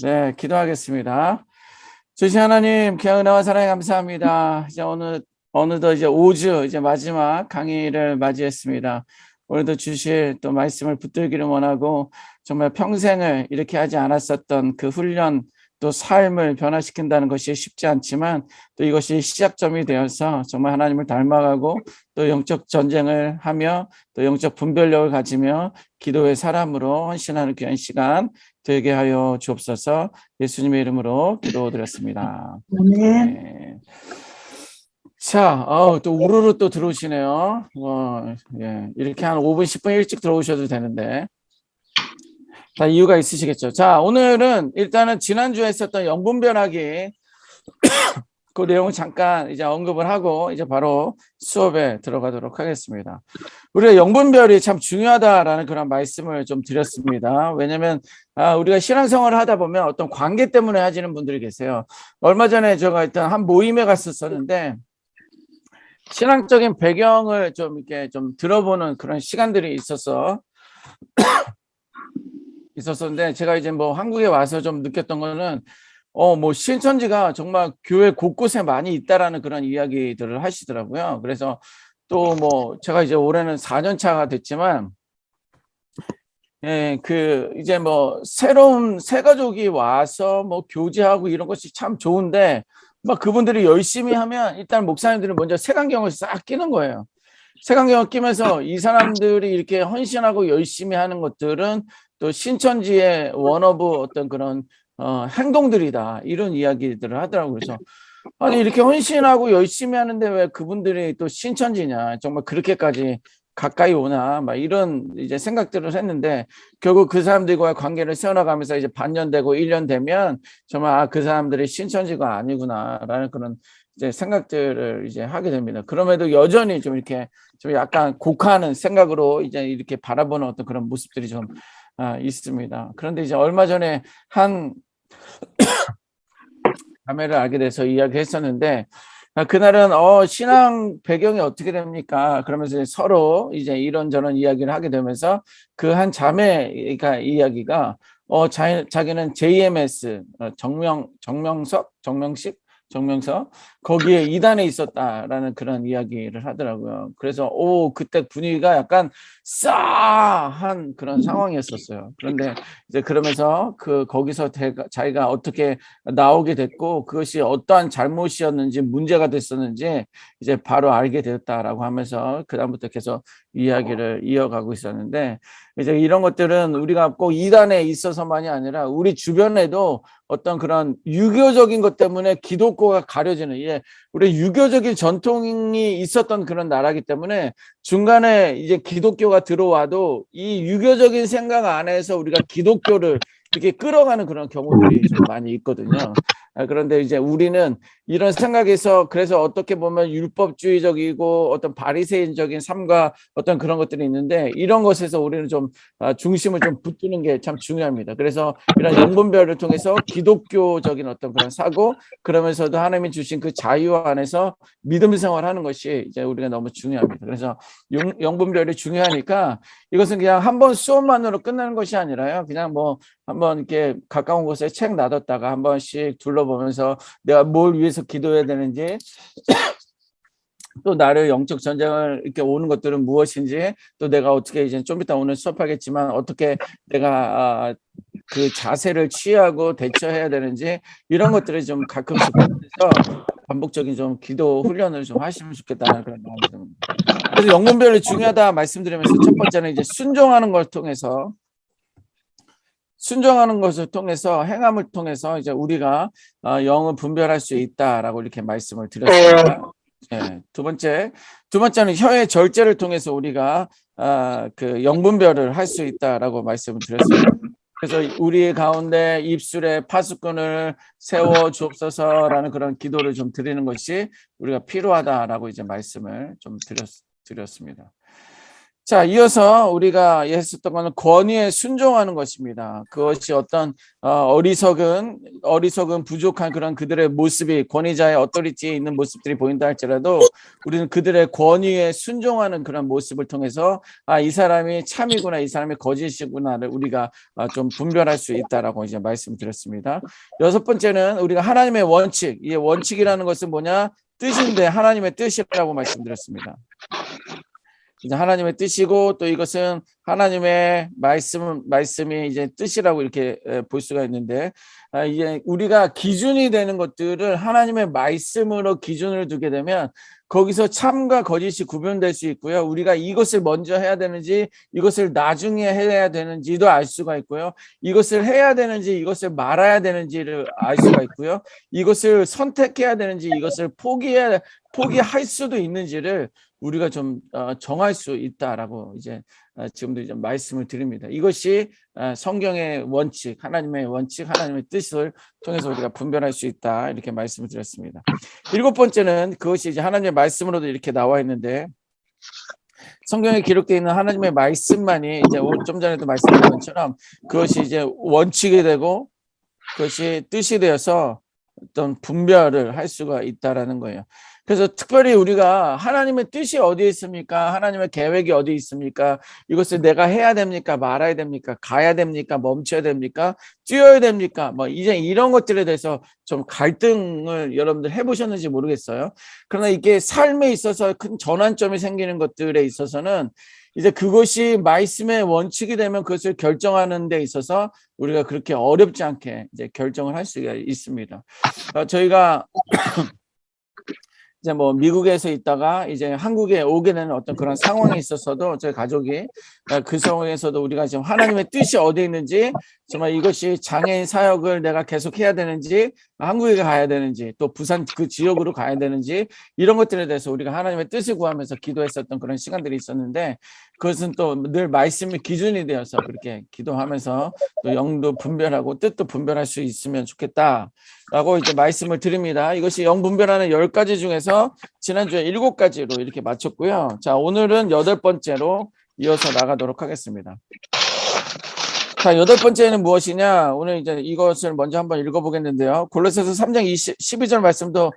네, 기도하겠습니다. 주신 하나님, 귀한 은혜와 사랑에 감사합니다. 이제 어느덧 이제 5주, 이제 마지막 강의를 맞이했습니다. 오늘도 주실 또 말씀을 붙들기를 원하고, 정말 평생을 이렇게 하지 않았었던 그 훈련, 또 삶을 변화시킨다는 것이 쉽지 않지만, 또 이것이 시작점이 되어서 정말 하나님을 닮아가고, 또 영적 전쟁을 하며, 또 영적 분별력을 가지며, 기도의 사람으로 헌신하는 귀한 시간 되게 하여 주옵소서. 예수님의 이름으로 기도드렸습니다. 아멘. 네. 자, 또 우르르 또 들어오시네요. 예, 이렇게 한 5분, 10분 일찍 들어오셔도 되는데 다 이유가 있으시겠죠. 자, 오늘은 일단은 지난주에 했었던 영분 변화기 그 내용을 잠깐 이제 언급을 하고 이제 바로 수업에 들어가도록 하겠습니다. 우리가 영분별이 참 중요하다라는 그런 말씀을 좀 드렸습니다. 왜냐하면 우리가 신앙생활을 하다 보면 어떤 관계 때문에 하시는 분들이 계세요. 얼마 전에 제가 일단 한 모임에 갔었는데 신앙적인 배경을 좀 이렇게 좀 들어보는 그런 시간들이 있었었는데 제가 이제 뭐 한국에 와서 좀 느꼈던 거는 뭐 신천지가 정말 교회 곳곳에 많이 있다라는 그런 이야기들을 하시더라고요. 그래서 또 뭐 제가 이제 올해는 4년 차가 됐지만 예, 이제 뭐 새로운 새 가족이 와서 뭐 교제하고 이런 것이 참 좋은데 막 그분들이 열심히 하면 일단 목사님들은 먼저 색안경을 싹 끼는 거예요. 색안경을 끼면서 이 사람들이 이렇게 헌신하고 열심히 하는 것들은 또 신천지의 원오브 어떤 그런 행동들이다 이런 이야기들을 하더라고요. 그래서 아니 이렇게 헌신하고 열심히 하는데 왜 그분들이 또 신천지냐 정말 그렇게까지 가까이 오나 막 이런 이제 생각들을 했는데 결국 그 사람들과의 관계를 세워나가면서 이제 반년 되고 1년 되면 정말 그 사람들이 신천지가 아니구나라는 그런 이제 생각들을 이제 하게 됩니다. 그럼에도 여전히 좀 이렇게 좀 약간 곡하는 생각으로 이제 이렇게 바라보는 어떤 그런 모습들이 좀 있습니다. 그런데 이제 얼마 전에 한 자매를 알게 돼서 이야기했었는데 그날은 신앙 배경이 어떻게 됩니까? 그러면서 서로 이제 이런저런 이야기를 하게 되면서 그 한 자매가 이야기가 자기는 JMS 정명석 거기에 이단에 있었다라는 그런 이야기를 하더라고요. 그래서 그때 분위기가 약간 싸한 그런 상황이었었어요. 그런데 이제 그러면서 거기서 자기가 어떻게 나오게 됐고 그것이 어떠한 잘못이었는지 문제가 됐었는지 이제 바로 알게 되었다라고 하면서 그다음부터 계속 이야기를 이어가고 있었는데 이제 이런 것들은 우리가 꼭 이단에 있어서만이 아니라 우리 주변에도 어떤 그런 유교적인 것 때문에 기독교가 가려지는 우리 유교적인 전통이 있었던 그런 나라기 때문에 중간에 이제 기독교가 들어와도 이 유교적인 생각 안에서 우리가 기독교를 이렇게 끌어가는 그런 경우들이 좀 많이 있거든요. 그런데 이제 우리는 이런 생각에서 그래서 어떻게 보면 율법주의적이고 어떤 바리새인적인 삶과 어떤 그런 것들이 있는데 이런 것에서 우리는 좀 중심을 좀 붙드는 게 참 중요합니다. 그래서 이런 영분별을 통해서 기독교적인 어떤 그런 사고 그러면서도 하나님이 주신 그 자유 안에서 믿음 생활하는 것이 이제 우리가 너무 중요합니다. 그래서 영분별이 중요하니까 이것은 그냥 한번 수업만으로 끝나는 것이 아니라요. 그냥 뭐 한번 이렇게 가까운 곳에 책 놔뒀다가 한 번씩 둘러보면서 내가 뭘 위해서 기도해야 되는지 또 나를 영적 전쟁을 이렇게 오는 것들은 무엇인지 또 내가 어떻게 이제 좀 이따 오늘 수업하겠지만 어떻게 내가 그 자세를 취하고 대처해야 되는지 이런 것들을 좀 가끔씩 보면서 반복적인 좀 기도 훈련을 좀 하시면 좋겠다는 그런 마음이 듭니다. 그래서 영분별이 중요하다 말씀드리면서 첫 번째는 이제 순종하는 것을 통해서 행함을 통해서 이제 우리가 영을 분별할 수 있다라고 이렇게 말씀을 드렸습니다. 네, 두 번째는 혀의 절제를 통해서 우리가 그 영분별을 할 수 있다라고 말씀을 드렸어요. 그래서 우리 가운데 입술에 파수꾼을 세워 주옵소서라는 그런 기도를 좀 드리는 것이 우리가 필요하다라고 이제 말씀을 좀 드렸습니다. 자, 이어서 우리가 했었던 것은 권위에 순종하는 것입니다. 그것이 어떤 어리석은 부족한 그런 그들의 모습이 권위자의 어떠리티에 있는 모습들이 보인다 할지라도 우리는 그들의 권위에 순종하는 그런 모습을 통해서 이 사람이 참이구나, 이 사람이 거짓이구나를 우리가 좀 분별할 수 있다라고 이제 말씀드렸습니다. 여섯 번째는 우리가 하나님의 원칙, 이 원칙이라는 것은 뭐냐? 뜻인데 하나님의 뜻이라고 말씀드렸습니다. 이제 하나님의 뜻이고 또 이것은 하나님의 말씀이 이제 뜻이라고 이렇게 볼 수가 있는데 이제 우리가 기준이 되는 것들을 하나님의 말씀으로 기준을 두게 되면 거기서 참과 거짓이 구분될 수 있고요. 우리가 이것을 먼저 해야 되는지 이것을 나중에 해야 되는지도 알 수가 있고요. 이것을 해야 되는지 이것을 말아야 되는지를 알 수가 있고요. 이것을 선택해야 되는지 이것을 포기할 수도 있는지를 우리가 좀 정할 수 있다라고 이제 지금도 이제 말씀을 드립니다. 이것이 성경의 원칙, 하나님의 원칙, 하나님의 뜻을 통해서 우리가 분별할 수 있다 이렇게 말씀을 드렸습니다. 일곱 번째는 그것이 이제 하나님의 말씀으로도 이렇게 나와 있는데 성경에 기록되어 있는 하나님의 말씀만이 이제 좀 전에도 말씀드린 것처럼 그것이 이제 원칙이 되고 그것이 뜻이 되어서 어떤 분별을 할 수가 있다라는 거예요. 그래서 특별히 우리가 하나님의 뜻이 어디에 있습니까? 하나님의 계획이 어디 있습니까? 이것을 내가 해야 됩니까? 말아야 됩니까? 가야 됩니까? 멈춰야 됩니까? 뛰어야 됩니까? 뭐 이제 이런 것들에 대해서 좀 갈등을 여러분들 해보셨는지 모르겠어요. 그러나 이게 삶에 있어서 큰 전환점이 생기는 것들에 있어서는 이제 그것이 말씀의 원칙이 되면 그것을 결정하는 데 있어서 우리가 그렇게 어렵지 않게 이제 결정을 할 수가 있습니다. 저희가 이제 뭐 미국에서 있다가 이제 한국에 오게 되는 어떤 그런 상황이 있었어도 저희 가족이 그 상황에서도 우리가 지금 하나님의 뜻이 어디에 있는지 정말 이것이 장애인 사역을 내가 계속 해야 되는지 한국에 가야 되는지 또 부산 그 지역으로 가야 되는지 이런 것들에 대해서 우리가 하나님의 뜻을 구하면서 기도했었던 그런 시간들이 있었는데 그것은 또 늘 말씀이 기준이 되어서 그렇게 기도하면서 또 영도 분별하고 뜻도 분별할 수 있으면 좋겠다라고 이제 말씀을 드립니다. 이것이 영 분별하는 10가지 중에서 지난주에 7가지로 이렇게 마쳤고요. 자, 오늘은 8번째로 이어서 나가도록 하겠습니다. 자, 8번째는 무엇이냐? 오늘 이제 이것을 먼저 한번 읽어보겠는데요. 골로새서 3장 12절 말씀도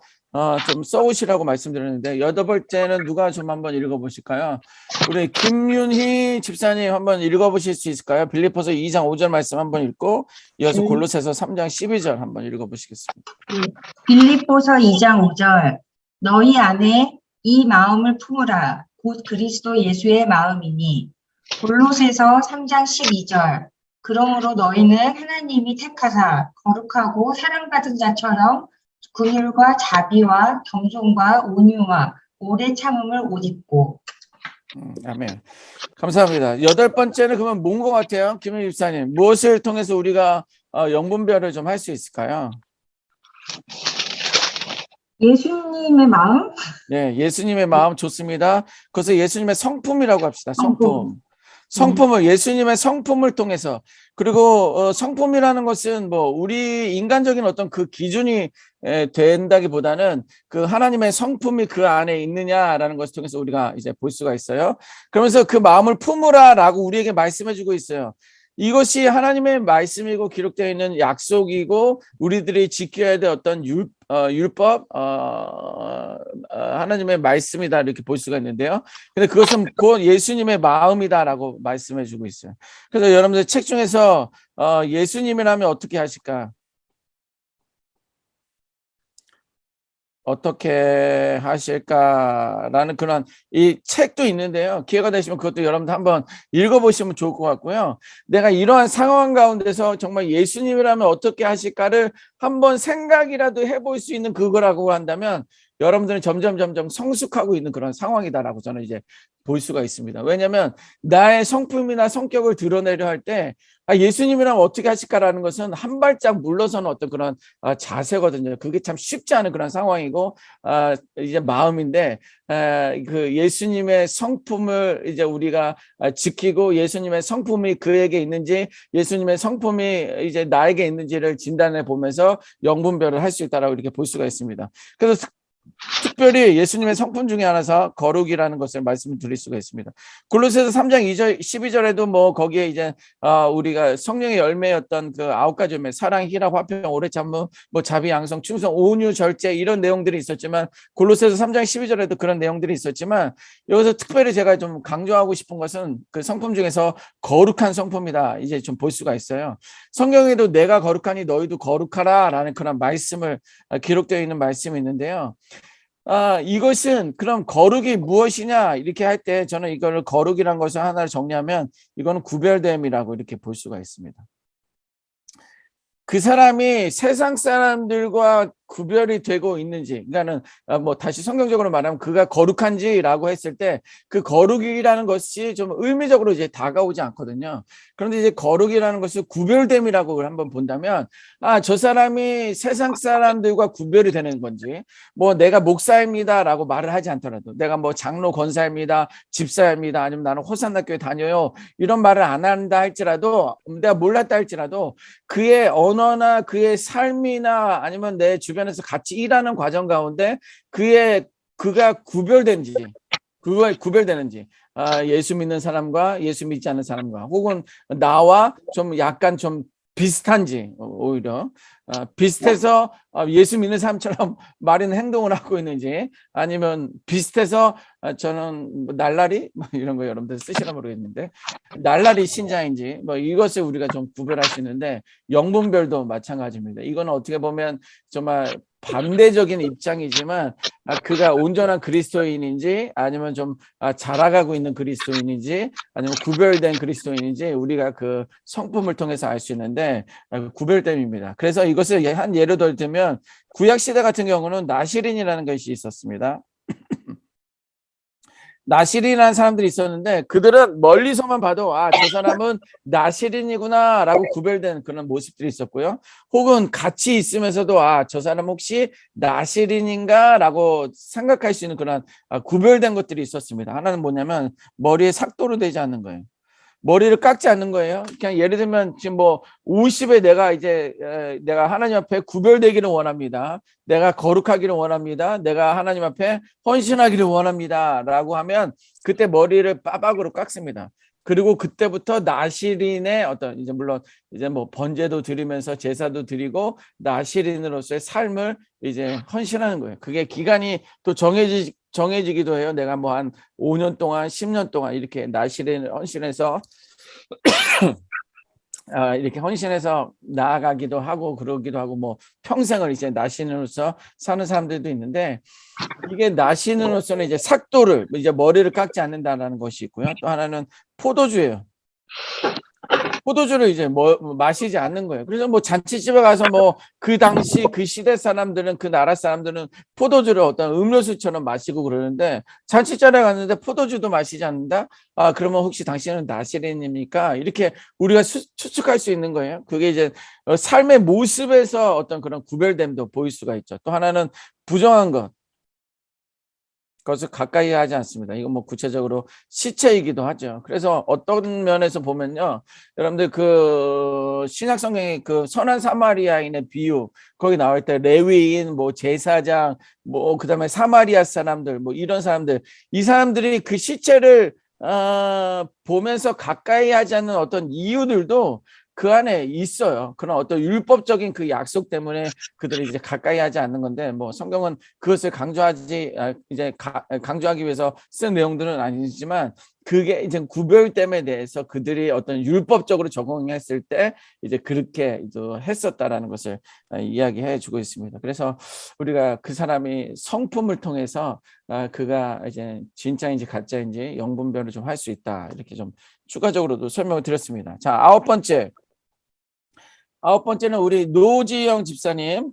좀 써오시라고 말씀드렸는데 8번째는 누가 좀 한번 읽어보실까요? 우리 김윤희 집사님 한번 읽어보실 수 있을까요? 빌립보서 2장 5절 말씀 한번 읽고 이어서 골로새서 3장 12절 한번 읽어보시겠습니다. 빌립보서 2장 5절 너희 안에 이 마음을 품으라 곧 그리스도 예수의 마음이니 골로새서 3장 12절 그러므로 너희는 하나님이 택하사 거룩하고 사랑받은 자처럼 긍휼과 자비와 겸손과 온유와 오래 참음을 옷 입고. 아멘. 감사합니다. 8번째는 그러면 뭔 것 같아요? 김윤희 집사님. 무엇을 통해서 우리가 영분별을 좀 할 수 있을까요? 예수님의 마음? 네, 예수님의 마음 좋습니다. 그것을 예수님의 성품이라고 합시다. 성품을 예수님의 성품을 통해서 그리고 성품이라는 것은 뭐 우리 인간적인 어떤 그 기준이 된다기보다는 그 하나님의 성품이 그 안에 있느냐라는 것을 통해서 우리가 이제 볼 수가 있어요. 그러면서 그 마음을 품으라라고 우리에게 말씀해주고 있어요. 이것이 하나님의 말씀이고 기록되어 있는 약속이고 우리들이 지켜야 될 어떤 율법 하나님의 말씀이다 이렇게 볼 수가 있는데요. 근데 그것은 곧 예수님의 마음이다라고 말씀해주고 있어요. 그래서 여러분들 책 중에서 예수님이라면 어떻게 하실까? 어떻게 하실까라는 그런 이 책도 있는데요. 기회가 되시면 그것도 여러분들 한번 읽어보시면 좋을 것 같고요. 내가 이러한 상황 가운데서 정말 예수님이라면 어떻게 하실까를 한번 생각이라도 해볼 수 있는 그거라고 한다면 여러분들은 점점 성숙하고 있는 그런 상황이다라고 저는 이제 볼 수가 있습니다. 왜냐하면 나의 성품이나 성격을 드러내려 할 때 예수님이라면 어떻게 하실까라는 것은 한 발짝 물러서는 어떤 그런 자세거든요. 그게 참 쉽지 않은 그런 상황이고 이제 마음인데 그 예수님의 성품을 이제 우리가 지키고 예수님의 성품이 그에게 있는지 예수님의 성품이 이제 나에게 있는지를 진단해 보면서 영분별을 할 수 있다라고 이렇게 볼 수가 있습니다. 그래서 특별히 예수님의 성품 중에 하나서 거룩이라는 것을 말씀을 드릴 수가 있습니다. 골로새서 3장 2절 12절에도 뭐 거기에 이제 우리가 성령의 열매였던 그 9가지 열매, 사랑, 희락, 화평, 오래 참음, 뭐 자비, 양성, 충성, 온유, 절제 이런 내용들이 있었지만, 골로새서 3장 12절에도 그런 내용들이 있었지만, 여기서 특별히 제가 좀 강조하고 싶은 것은 그 성품 중에서 거룩한 성품이다, 이제 좀 볼 수가 있어요. 성경에도 내가 거룩하니 너희도 거룩하라라는 그런 말씀을 기록되어 있는 말씀이 있는데요. 이것은 그럼 거룩이 무엇이냐 이렇게 할 때 저는 이거를 거룩이란 것을 하나를 정리하면 이거는 구별됨이라고 이렇게 볼 수가 있습니다. 그 사람이 세상 사람들과 구별이 되고 있는지, 그러니까는 뭐 다시 성경적으로 말하면 그가 거룩한지라고 했을 때 그 거룩이라는 것이 좀 의미적으로 이제 다가오지 않거든요. 그런데 이제 거룩이라는 것을 구별됨이라고 한번 본다면, 저 사람이 세상 사람들과 구별이 되는 건지, 뭐 내가 목사입니다라고 말을 하지 않더라도, 내가 뭐 장로 권사입니다, 집사입니다, 아니면 나는 호산나교에 다녀요, 이런 말을 안 한다 할지라도, 내가 몰랐다 할지라도 그의 언어나 그의 삶이나 아니면 내 주변에서 같이 일하는 과정 가운데 그가 구별되는지, 예수 믿는 사람과 예수 믿지 않는 사람과, 혹은 나와 좀 약간 좀 비슷한지, 오히려 비슷해서 예수 믿는 사람처럼 말이나 행동을 하고 있는지, 아니면 비슷해서 저는 뭐 날라리 이런 거 여러분들 쓰시나 모르겠는데 날라리 신자인지, 뭐 이것을 우리가 좀 구별할 수 있는데, 영분별도 마찬가지입니다. 이거는 어떻게 보면 정말 반대적인 입장이지만, 그가 온전한 그리스도인인지 아니면 좀 자라가고 있는 그리스도인인지 아니면 구별된 그리스도인인지 우리가 그 성품을 통해서 알 수 있는데, 구별됨입니다. 그래서 이것을 한 예로 들면 구약시대 같은 경우는 나시린이라는 것이 있었습니다. 나시린이라는 사람들이 있었는데, 그들은 멀리서만 봐도 저 사람은 나시린이구나 라고 구별된 그런 모습들이 있었고요. 혹은 같이 있으면서도 저 사람 혹시 나시린인가 라고 생각할 수 있는 그런 구별된 것들이 있었습니다. 하나는 뭐냐면 머리에 삭도로 되지 않는 거예요. 머리를 깎지 않는 거예요. 그냥 예를 들면 지금 뭐 50에 내가 하나님 앞에 구별되기를 원합니다. 내가 거룩하기를 원합니다. 내가 하나님 앞에 헌신하기를 원합니다. 라고 하면 그때 머리를 빠박으로 깎습니다. 그리고 그때부터 나시린의 어떤, 이제 물론 이제 뭐 번제도 드리면서 제사도 드리고 나시린으로서의 삶을 이제 헌신하는 거예요. 그게 기간이 또 정해지기도 해요. 내가 뭐 한 5년 동안 10년 동안 이렇게 나시린을 헌신해서 이렇게 헌신해서 나아가기도 하고 그러기도 하고, 뭐 평생을 이제 나시린으로서 사는 사람들도 있는데, 이게 나시린으로서는 이제 삭도를, 이제 머리를 깎지 않는다라는 것이 있고요. 또 하나는 포도주예요. 포도주를 이제 마시지 않는 거예요. 그래서 뭐 잔치집에 가서 뭐 그 당시 그 시대 사람들은, 그 나라 사람들은 포도주를 어떤 음료수처럼 마시고 그러는데, 잔치자리에 갔는데 포도주도 마시지 않는다? 그러면 혹시 당신은 나시린입니까? 이렇게 우리가 추측할 수 있는 거예요. 그게 이제 삶의 모습에서 어떤 그런 구별됨도 보일 수가 있죠. 또 하나는 부정한 것. 그것을 가까이 하지 않습니다. 이건 뭐 구체적으로 시체이기도 하죠. 그래서 어떤 면에서 보면요, 여러분들 그 신약 성경의 그 선한 사마리아인의 비유, 거기 나올 때 레위인, 뭐 제사장, 뭐 그다음에 사마리아 사람들, 뭐 이런 사람들, 이 사람들이 그 시체를 보면서 가까이 하지 않는 어떤 이유들도 그 안에 있어요. 그런 어떤 율법적인 그 약속 때문에 그들이 이제 가까이 하지 않는 건데, 뭐 성경은 그것을 강조하기 위해서 쓴 내용들은 아니지만, 그게 이제 구별됨에 대해서 그들이 어떤 율법적으로 적용했을 때 이제 그렇게 이제 했었다라는 것을 이야기해 주고 있습니다. 그래서 우리가 그 사람이 성품을 통해서 그가 이제 진짜인지 가짜인지 영분별을 좀 할 수 있다, 이렇게 좀 추가적으로도 설명을 드렸습니다. 자, 아홉 번째는 우리 노지영 집사님,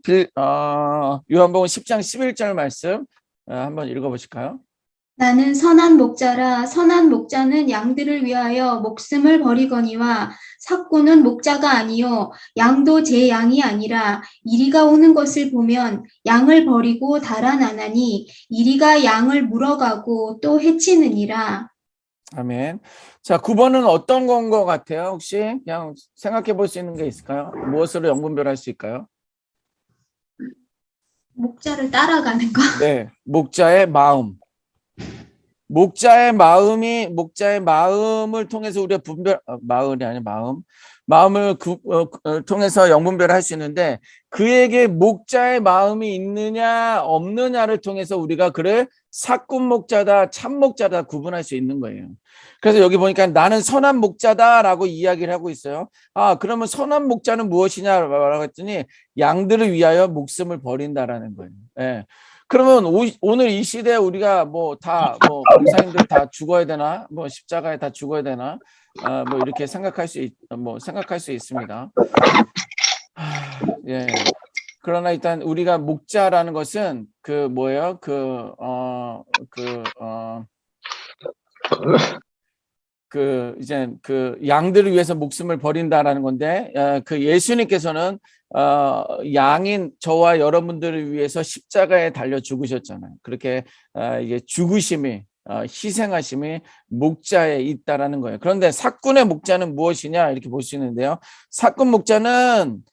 요한복음 10장 11절 말씀 한번 읽어보실까요? 나는 선한 목자라. 선한 목자는 양들을 위하여 목숨을 버리거니와 삭고는 목자가 아니요 양도 제 양이 아니라 이리가 오는 것을 보면 양을 버리고 달아나나니 이리가 양을 물어가고 또 해치느니라. 아멘. 자, 9번은 어떤 건 것 같아요? 혹시 그냥 생각해 볼 수 있는 게 있을까요? 무엇으로 영분별할 수 있을까요? 목자를 따라가는 거. 네, 목자의 마음. 목자의 마음을 통해서 우리가 마을이 아니라 마음을 통해서 영분별을 할 수 있는데 그에게 목자의 마음이 있느냐 없느냐를 통해서 우리가 그를 사꾼 목자다 참 목자다 구분할 수 있는 거예요. 그래서 여기 보니까 나는 선한 목자다라고 이야기를 하고 있어요. 아, 그러면 선한 목자는 무엇이냐라고 했더니 양들을 위하여 목숨을 버린다라는 거예요. 예. 그러면 오늘 이 시대에 우리가 목사님들 다 죽어야 되나? 뭐 십자가에 다 죽어야 되나? 뭐 이렇게 생각할 수 있습니다. 예. 그러나 일단 우리가 목자라는 것은 그 뭐예요? 이제 그 양들을 위해서 목숨을 버린다라는 건데 그 예수님께서는 양인 저와 여러분들을 위해서 십자가에 달려 죽으셨잖아요. 그렇게 이게 죽으심이 희생하심이 목자에 있다라는 거예요. 그런데 사꾼의 목자는 무엇이냐 이렇게 볼 수 있는데요. 사꾼은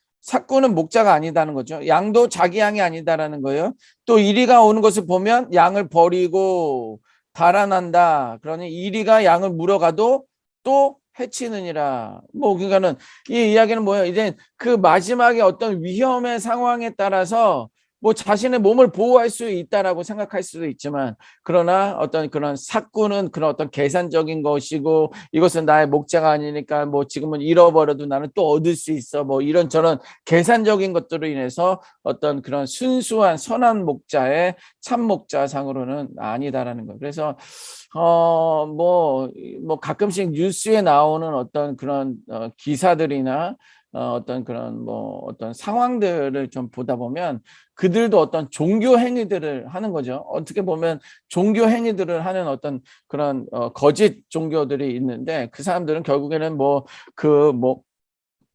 목자가 아니다는 거죠. 양도 자기 양이 아니다라는 거예요. 또 이리가 오는 것을 보면 양을 버리고 달아난다. 그러니 이리가 양을 물어가도 또 해치느니라. 뭐 그러니까는 이 이야기는 뭐예요? 이제 그 마지막에 어떤 위험의 상황에 따라서 뭐 자신의 몸을 보호할 수 있다라고 생각할 수도 있지만 그러나 어떤 그런 사꾼은 그런 어떤 계산적인 것이고 이것은 나의 목자가 아니니까 뭐 지금은 잃어버려도 나는 또 얻을 수 있어 뭐 이런저런 계산적인 것들로 인해서 어떤 그런 순수한 선한 목자의 참 목자상으로는 아니다라는 거예요. 그래서 뭐 가끔씩 뉴스에 나오는 어떤 그런 기사들이나 어떤 그런 어떤 상황들을 좀 보다 보면 그들도 어떤 종교 행위들을 하는 거죠. 어떻게 보면 종교 행위들을 하는 어떤 그런 거짓 종교들이 있는데 그 사람들은 결국에는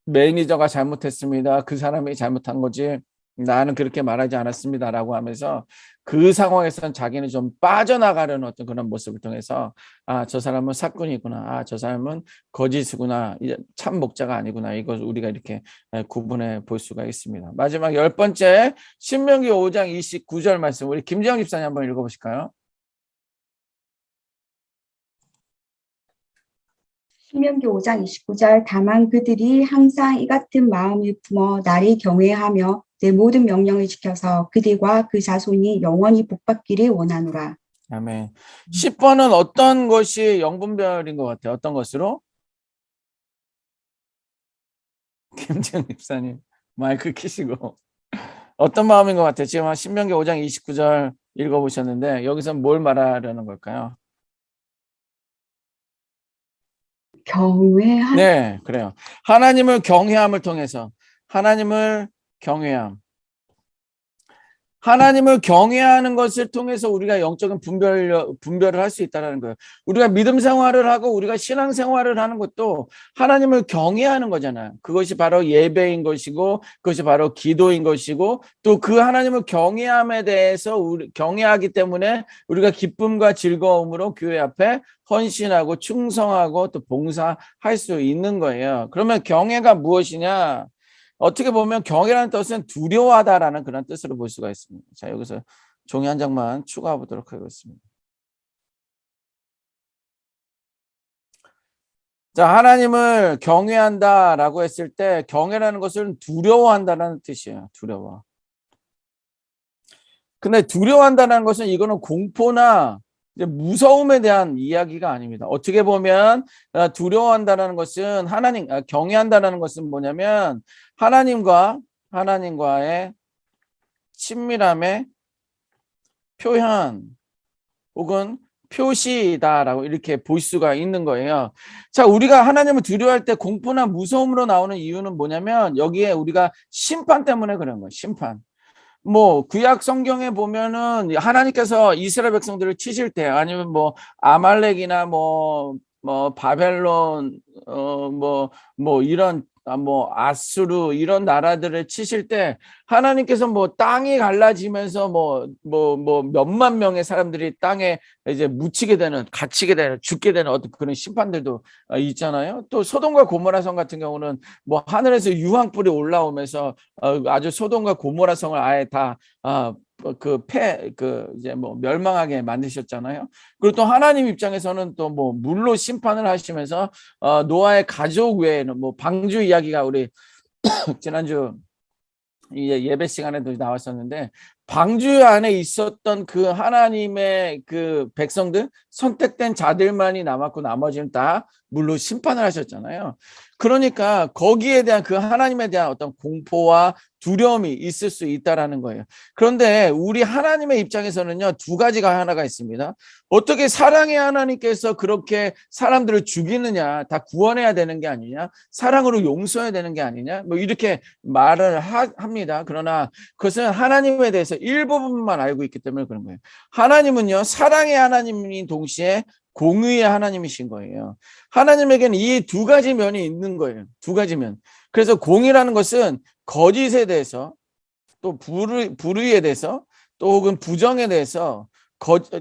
매니저가 잘못했습니다. 그 사람이 잘못한 거지. 나는 그렇게 말하지 않았습니다라고 하면서 그 상황에서는 자기는 좀 빠져나가려는 어떤 그런 모습을 통해서 아, 저 사람은 사꾼이구나. 아, 저 사람은 거짓이구나. 참 목자가 아니구나. 이걸 우리가 이렇게 구분해 볼 수가 있습니다. 마지막 10번째 신명기 5장 29절 말씀 우리 김지영 집사님 한번 읽어보실까요? 신명기 5장 29절 다만 그들이 항상 이 같은 마음을 품어 나를 경외하며 내 모든 명령을 지켜서 그들과 그 자손이 영원히 복받기를 원하노라. 아멘. 10번은 어떤 것이 영분별인 것 같아요? 어떤 것으로? 김지영 집사님 마이크 켜시고 어떤 마음인 것 같아요? 지금 신명기 5장 29절 읽어보셨는데 여기서 뭘 말하려는 걸까요? 경외한 네, 그래요. 하나님을 경외함을 통해서 하나님을 경외하는 것을 통해서 우리가 영적인 분별을 할 수 있다는 거예요. 우리가 믿음 생활을 하고 우리가 신앙 생활을 하는 것도 하나님을 경외하는 거잖아요. 그것이 바로 예배인 것이고 그것이 바로 기도인 것이고 또 그 하나님을 경외함에 대해서 경외하기 때문에 우리가 기쁨과 즐거움으로 교회 앞에 헌신하고 충성하고 또 봉사할 수 있는 거예요. 그러면 경외가 무엇이냐? 어떻게 보면 경외라는 뜻은 두려워하다라는 그런 뜻으로 볼 수가 있습니다. 자, 여기서 종이 한 장만 추가해 보도록 하겠습니다. 자, 하나님을 경외한다라고 했을 때 경외라는 것은 두려워한다라는 뜻이에요. 두려워. 근데 두려워한다는 것은 이거는 공포나 무서움에 대한 이야기가 아닙니다. 어떻게 보면 두려워한다는 것은 경외한다는 것은 뭐냐면 하나님과의 친밀함의 표현 혹은 표시다라고 이렇게 볼 수가 있는 거예요. 자, 우리가 하나님을 두려워할 때 공포나 무서움으로 나오는 이유는 뭐냐면 여기에 우리가 심판 때문에 그런 거예요. 심판. 구약 성경에 보면은 하나님께서 이스라엘 백성들을 치실 때 아니면 아말렉이나 바벨론 이런 아수르 이런 나라들을 치실 때 하나님께서 땅이 갈라지면서 몇만 명의 사람들이 땅에 이제 갇히게 되는 죽게 되는 어떤 그런 심판들도 있잖아요. 또 소돔과 고모라 성 같은 경우는 하늘에서 유황불이 올라오면서 아주 소돔과 고모라 성을 아예 다 이제 뭐 멸망하게 만드셨잖아요. 그리고 또 하나님 입장에서는 또 뭐 물로 심판을 하시면서 노아의 가족 외에는 뭐 방주 이야기가 우리 지난주 이제 예배 시간에도 나왔었는데, 방주 안에 있었던 그 하나님의 그 백성들, 선택된 자들만이 남았고 나머지는 다 물로 심판을 하셨잖아요. 그러니까 거기에 대한 그 하나님에 대한 어떤 공포와 두려움이 있을 수 있다라는 거예요. 그런데 우리 하나님의 입장에서는요, 두 가지가 하나가 있습니다. 어떻게 사랑의 하나님께서 그렇게 사람들을 죽이느냐, 다 구원해야 되는 게 아니냐, 사랑으로 용서해야 되는 게 아니냐, 뭐 이렇게 말을 합니다. 그러나 그것은 하나님에 대해서 일부분만 알고 있기 때문에 그런 거예요. 하나님은요, 사랑의 하나님이 동시에 공의의 하나님이신 거예요. 하나님에게는 이 두 가지 면이 있는 거예요. 두 가지 면. 그래서 공의라는 것은 거짓에 대해서, 또 불의에 대해서, 또 혹은 부정에 대해서,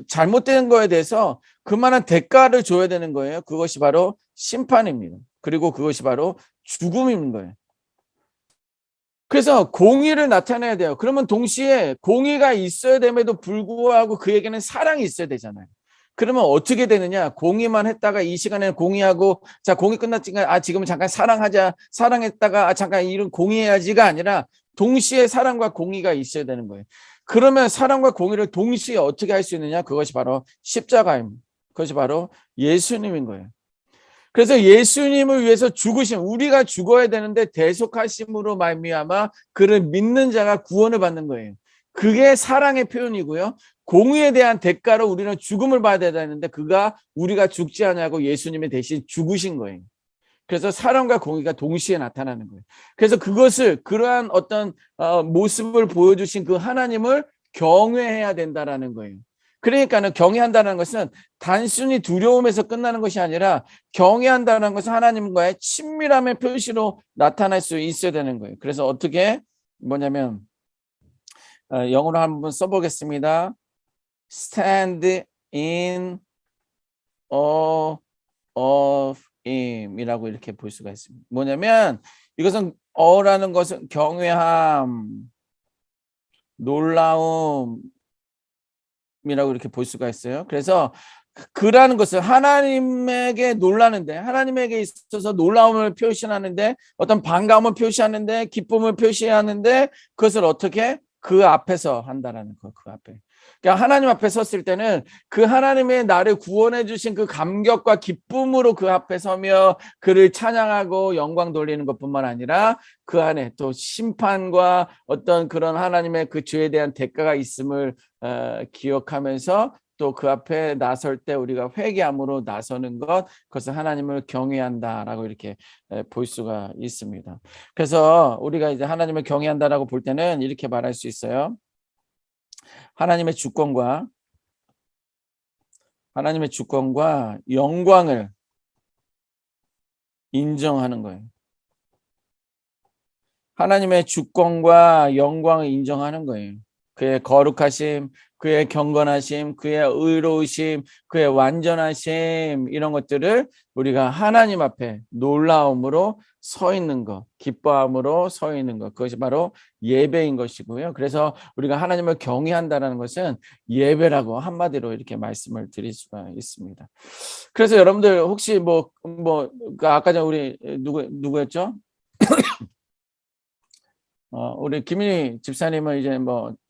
잘못된 거에 대해서 그만한 대가를 줘야 되는 거예요. 그것이 바로 심판입니다. 그리고 그것이 바로 죽음인 거예요. 그래서 공의를 나타내야 돼요. 그러면 동시에 공의가 있어야 됨에도 불구하고 그에게는 사랑이 있어야 되잖아요. 그러면 어떻게 되느냐? 공의만 했다가 이 시간에는 공의하고, 자, 공의 끝났지만 지금은 잠깐 사랑하자, 사랑했다가 잠깐 이런 공의해야지가 아니라 동시에 사랑과 공의가 있어야 되는 거예요. 그러면 사랑과 공의를 동시에 어떻게 할 수 있느냐? 그것이 바로 십자가입니다. 그것이 바로 예수님인 거예요. 그래서 예수님을 위해서 죽으신, 우리가 죽어야 되는데 대속하심으로 말미암아 그를 믿는 자가 구원을 받는 거예요. 그게 사랑의 표현이고요. 공의에 대한 대가로 우리는 죽음을 받아야 되는데 우리가 죽지 않냐고 예수님이 대신 죽으신 거예요. 그래서 사랑과 공의가 동시에 나타나는 거예요. 그래서 그러한 어떤 모습을 보여주신 그 하나님을 경외해야 된다라는 거예요. 그러니까는 경외한다는 것은 단순히 두려움에서 끝나는 것이 아니라, 경외한다는 것은 하나님과의 친밀함의 표시로 나타날 수 있어야 되는 거예요. 그래서 어떻게 뭐냐면, 영어로 한번 써보겠습니다. Stand in awe of him 이라고 이렇게 볼 수가 있습니다. 뭐냐면, 이것은 awe라는 것은 경외함, 놀라움 이라고 이렇게 볼 수가 있어요. 그래서 그라는 것은 하나님에게 놀라는데, 하나님에게 있어서 놀라움을 표시하는데, 어떤 반감을 표시하는데, 기쁨을 표시하는데, 그것을 어떻게 그 앞에서 한다라는 거. 그 앞에. 그러니까 하나님 앞에 섰을 때는 그 하나님의 나를 구원해 주신 그 감격과 기쁨으로 그 앞에 서며 그를 찬양하고 영광 돌리는 것뿐만 아니라, 그 안에 또 심판과 어떤 그런 하나님의 그 죄에 대한 대가가 있음을 기억하면서 또 그 앞에 나설 때 우리가 회개함으로 나서는 것, 그것을 하나님을 경외한다라고 이렇게 볼 수가 있습니다. 그래서 우리가 이제 하나님을 경외한다라고 볼 때는 이렇게 말할 수 있어요. 하나님의 주권과 영광을 인정하는 거예요. 하나님의 주권과 영광을 인정하는 거예요. 그의 거룩하심, 그의 경건하심, 그의 의로우심, 그의 완전하심, 이런 것들을 우리가 하나님 앞에 놀라움으로 서 있는 것, 기뻐함으로 서 있는 것, 그것이 바로 예배인 것이고요. 그래서 우리가 하나님을 경외한다는 것은 예배라고 한마디로 이렇게 말씀을 드릴 수가 있습니다. 그래서 여러분들 혹시 아까 전에 우리 누구였죠? 우리 김인희 집사님은 이제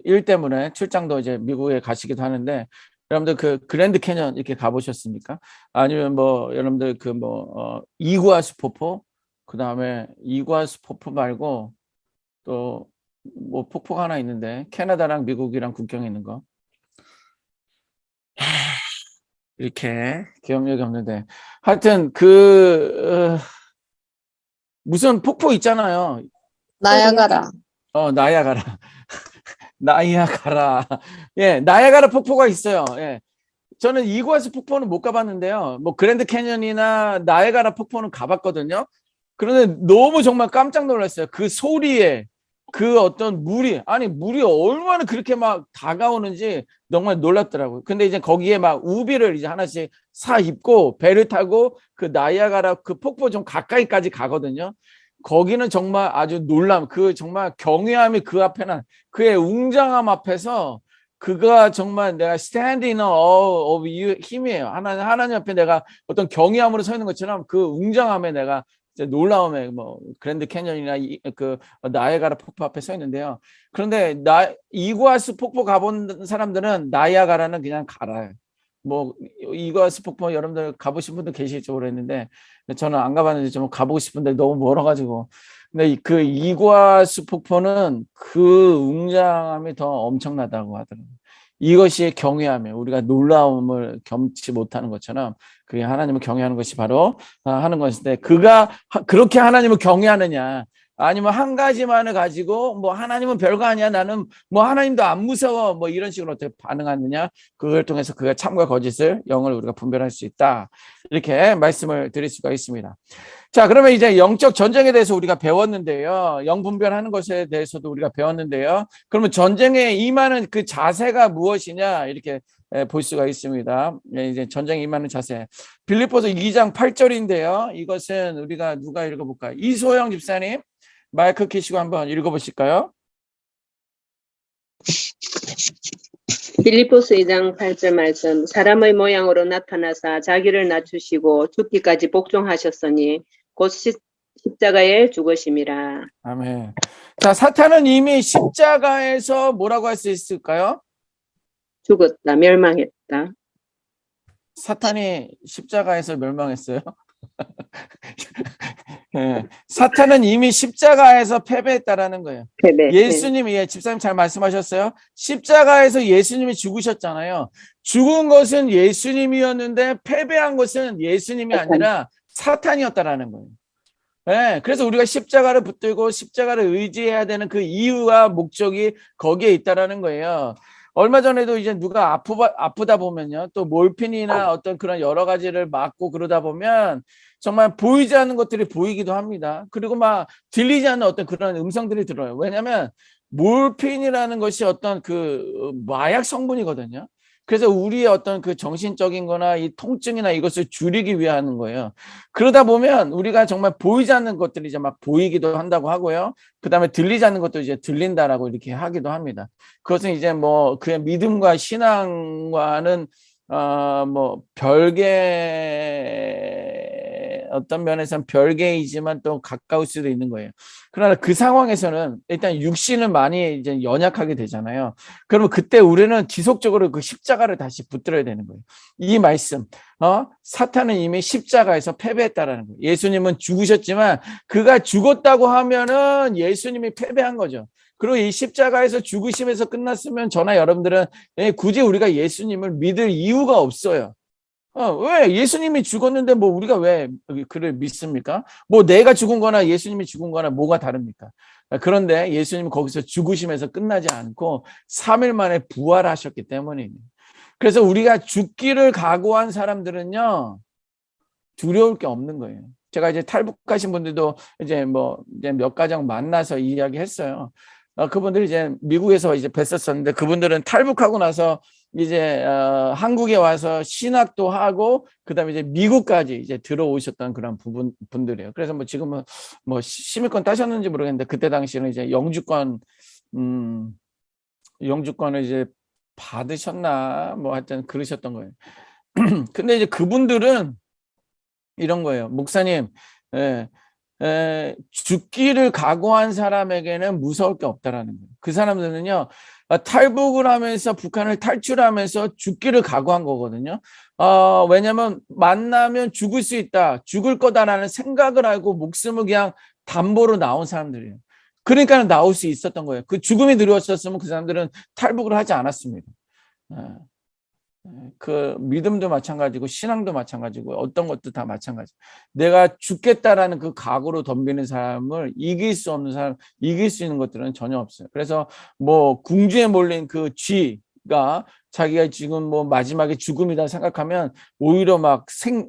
일 때문에 출장도 이제 미국에 가시기도 하는데, 여러분들 그 그랜드 캐년 이렇게 가보셨습니까? 아니면 여러분들 이구아수 폭포, 그 다음에 이구아수 폭포 말고 또 폭포가 하나 있는데, 캐나다랑 미국이랑 국경에 있는 거. 이렇게 기억력이 없는데, 하여튼 무슨 폭포 있잖아요. 나야가라. 나야가라. 나야가라. 예, 나야가라 폭포가 있어요. 예. 저는 이구아수 폭포는 못 가봤는데요. 그랜드 캐년이나 나야가라 폭포는 가봤거든요. 그런데 너무 정말 깜짝 놀랐어요. 그 소리에, 그 어떤 물이 얼마나 그렇게 막 다가오는지 정말 놀랐더라고요. 근데 이제 거기에 막 우비를 이제 하나씩 사 입고 배를 타고 그 나야가라 그 폭포 좀 가까이까지 가거든요. 거기는 정말 아주 그 정말 경외함이 그 앞에는 그의 웅장함 앞에서 그가 정말 내가 stand in awe of you 힘이에요. 하나님 앞에 내가 어떤 경외함으로 서 있는 것처럼 그 웅장함에 내가 이제 놀라움에 뭐 그랜드 캐년이나 그 나이아가라 폭포 앞에 서 있는데요. 그런데 이구아스 폭포 가본 사람들은 나이아가라는 그냥 가라요. 뭐 이구아스 폭포 여러분들 가보신 분도 계실지 모르겠는데 저는 안 가봤는데 좀 가보고 싶은데 너무 멀어가지고. 근데 그 이구아스 폭포는 그 웅장함이 더 엄청나다고 하더라고요. 이것이 경외함이에요. 우리가 놀라움을 겸치 못하는 것처럼 그게 하나님을 경외하는 것이 바로 하는 것인데 그가 그렇게 하나님을 경외하느냐 아니면 한 가지만을 가지고 뭐 하나님은 별거 아니야 나는 뭐 하나님도 안 무서워 뭐 이런 식으로 어떻게 반응하느냐 그걸 통해서 그가 참과 거짓을 영을 우리가 분별할 수 있다 이렇게 말씀을 드릴 수가 있습니다. 자, 그러면 이제 영적 전쟁에 대해서 우리가 배웠는데요. 영 분별하는 것에 대해서도 우리가 배웠는데요. 그러면 전쟁에 임하는 그 자세가 무엇이냐 이렇게 볼 수가 있습니다. 이제 전쟁에 임하는 자세. 빌립보서 2장 8절인데요. 이것은 우리가 누가 읽어볼까요? 이소영 집사님 마이크 켜시고 한번 읽어보실까요? 빌립보서 2장 8절 말씀. 사람의 모양으로 나타나사 자기를 낮추시고 죽기까지 복종하셨으니 곧 십자가에 죽으심이라. 아멘. 자, 사탄은 이미 십자가에서 뭐라고 할 수 있을까요? 죽었다, 멸망했다. 사탄이 십자가에서 멸망했어요. 네. 사탄은 이미 십자가에서 패배했다라는 거예요. 패배. 예수님이 집사님 잘 말씀하셨어요. 십자가에서 예수님이 죽으셨잖아요. 죽은 것은 예수님이었는데 패배한 것은 예수님이 아니라 사탄이었다라는 거예요. 네, 그래서 우리가 십자가를 붙들고 십자가를 의지해야 되는 그 이유와 목적이 거기에 있다라는 거예요. 얼마 전에도 이제 누가 아프다 보면요. 또 몰핀이나 어떤 그런 여러 가지를 맞고 그러다 보면 정말 보이지 않는 것들이 보이기도 합니다. 그리고 막 들리지 않는 어떤 그런 음성들이 들어요. 왜냐하면 몰핀이라는 것이 어떤 그 마약 성분이거든요. 그래서 우리의 어떤 그 정신적인 거나 이 통증이나 이것을 줄이기 위한 거예요. 그러다 보면 우리가 정말 보이지 않는 것들이 이제 막 보이기도 한다고 하고요. 그 다음에 들리지 않는 것도 이제 들린다라고 이렇게 하기도 합니다. 그것은 이제 뭐 그의 믿음과 신앙과는 뭐 어떤 면에서는 별개이지만 또 가까울 수도 있는 거예요. 그러나 그 상황에서는 일단 육신을 많이 이제 연약하게 되잖아요. 그러면 그때 우리는 지속적으로 그 십자가를 다시 붙들어야 되는 거예요. 이 말씀, 사탄은 이미 십자가에서 패배했다라는 거예요. 예수님은 죽으셨지만 그가 죽었다고 하면은 예수님이 패배한 거죠. 그리고 이 십자가에서 죽으심에서 끝났으면 저나 여러분들은 굳이 우리가 예수님을 믿을 이유가 없어요. 왜 예수님이 죽었는데 뭐 우리가 왜 그를 믿습니까? 뭐 내가 죽은 거나 예수님이 죽은 거나 뭐가 다릅니까? 그런데 예수님은 거기서 죽으심에서 끝나지 않고 3일 만에 부활하셨기 때문입니다. 그래서 우리가 죽기를 각오한 사람들은요 두려울 게 없는 거예요. 제가 이제 탈북하신 분들도 이제 몇 가정 만나서 이야기했어요. 그분들이 이제 미국에서 이제 뵀었었는데 그분들은 탈북하고 나서 이제 한국에 와서 신학도 하고 그다음에 이제 미국까지 이제 들어오셨던 그런 분들이에요. 그래서 뭐 지금은 뭐 시민권 따셨는지 모르겠는데 그때 당시에는 이제 영주권을 이제 받으셨나 뭐 하여튼 그러셨던 거예요. 근데 이제 그분들은 이런 거예요. 목사님, 죽기를 각오한 사람에게는 무서울 게 없다라는 거예요. 그 사람들은요, 탈북을 하면서 북한을 탈출하면서 죽기를 각오한 거거든요. 왜냐면 만나면 죽을 수 있다, 죽을 거다라는 생각을 하고 목숨을 그냥 담보로 나온 사람들이에요. 그러니까 나올 수 있었던 거예요. 그 죽음이 두려웠었으면 그 사람들은 탈북을 하지 않았습니다. 그 믿음도 마찬가지고 신앙도 마찬가지고 어떤 것도 다 마찬가지. 내가 죽겠다라는 그 각오로 덤비는 사람을 이길 수 없는 사람, 이길 수 있는 것들은 전혀 없어요. 그래서 뭐 궁지에 몰린 그 쥐가 자기가 지금 뭐 마지막에 죽음이다 생각하면 오히려 막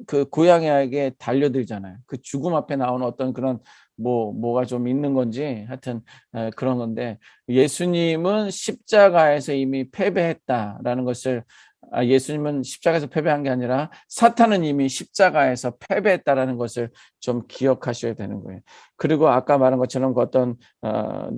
그 고양이에게 달려들잖아요. 그 죽음 앞에 나오는 어떤 그런 뭐가 좀 있는 건지 하여튼 그런 건데 예수님은 십자가에서 이미 패배했다라는 것을 예수님은 십자가에서 패배한 게 아니라 사탄은 이미 십자가에서 패배했다라는 것을 좀 기억하셔야 되는 거예요. 그리고 아까 말한 것처럼 그 어떤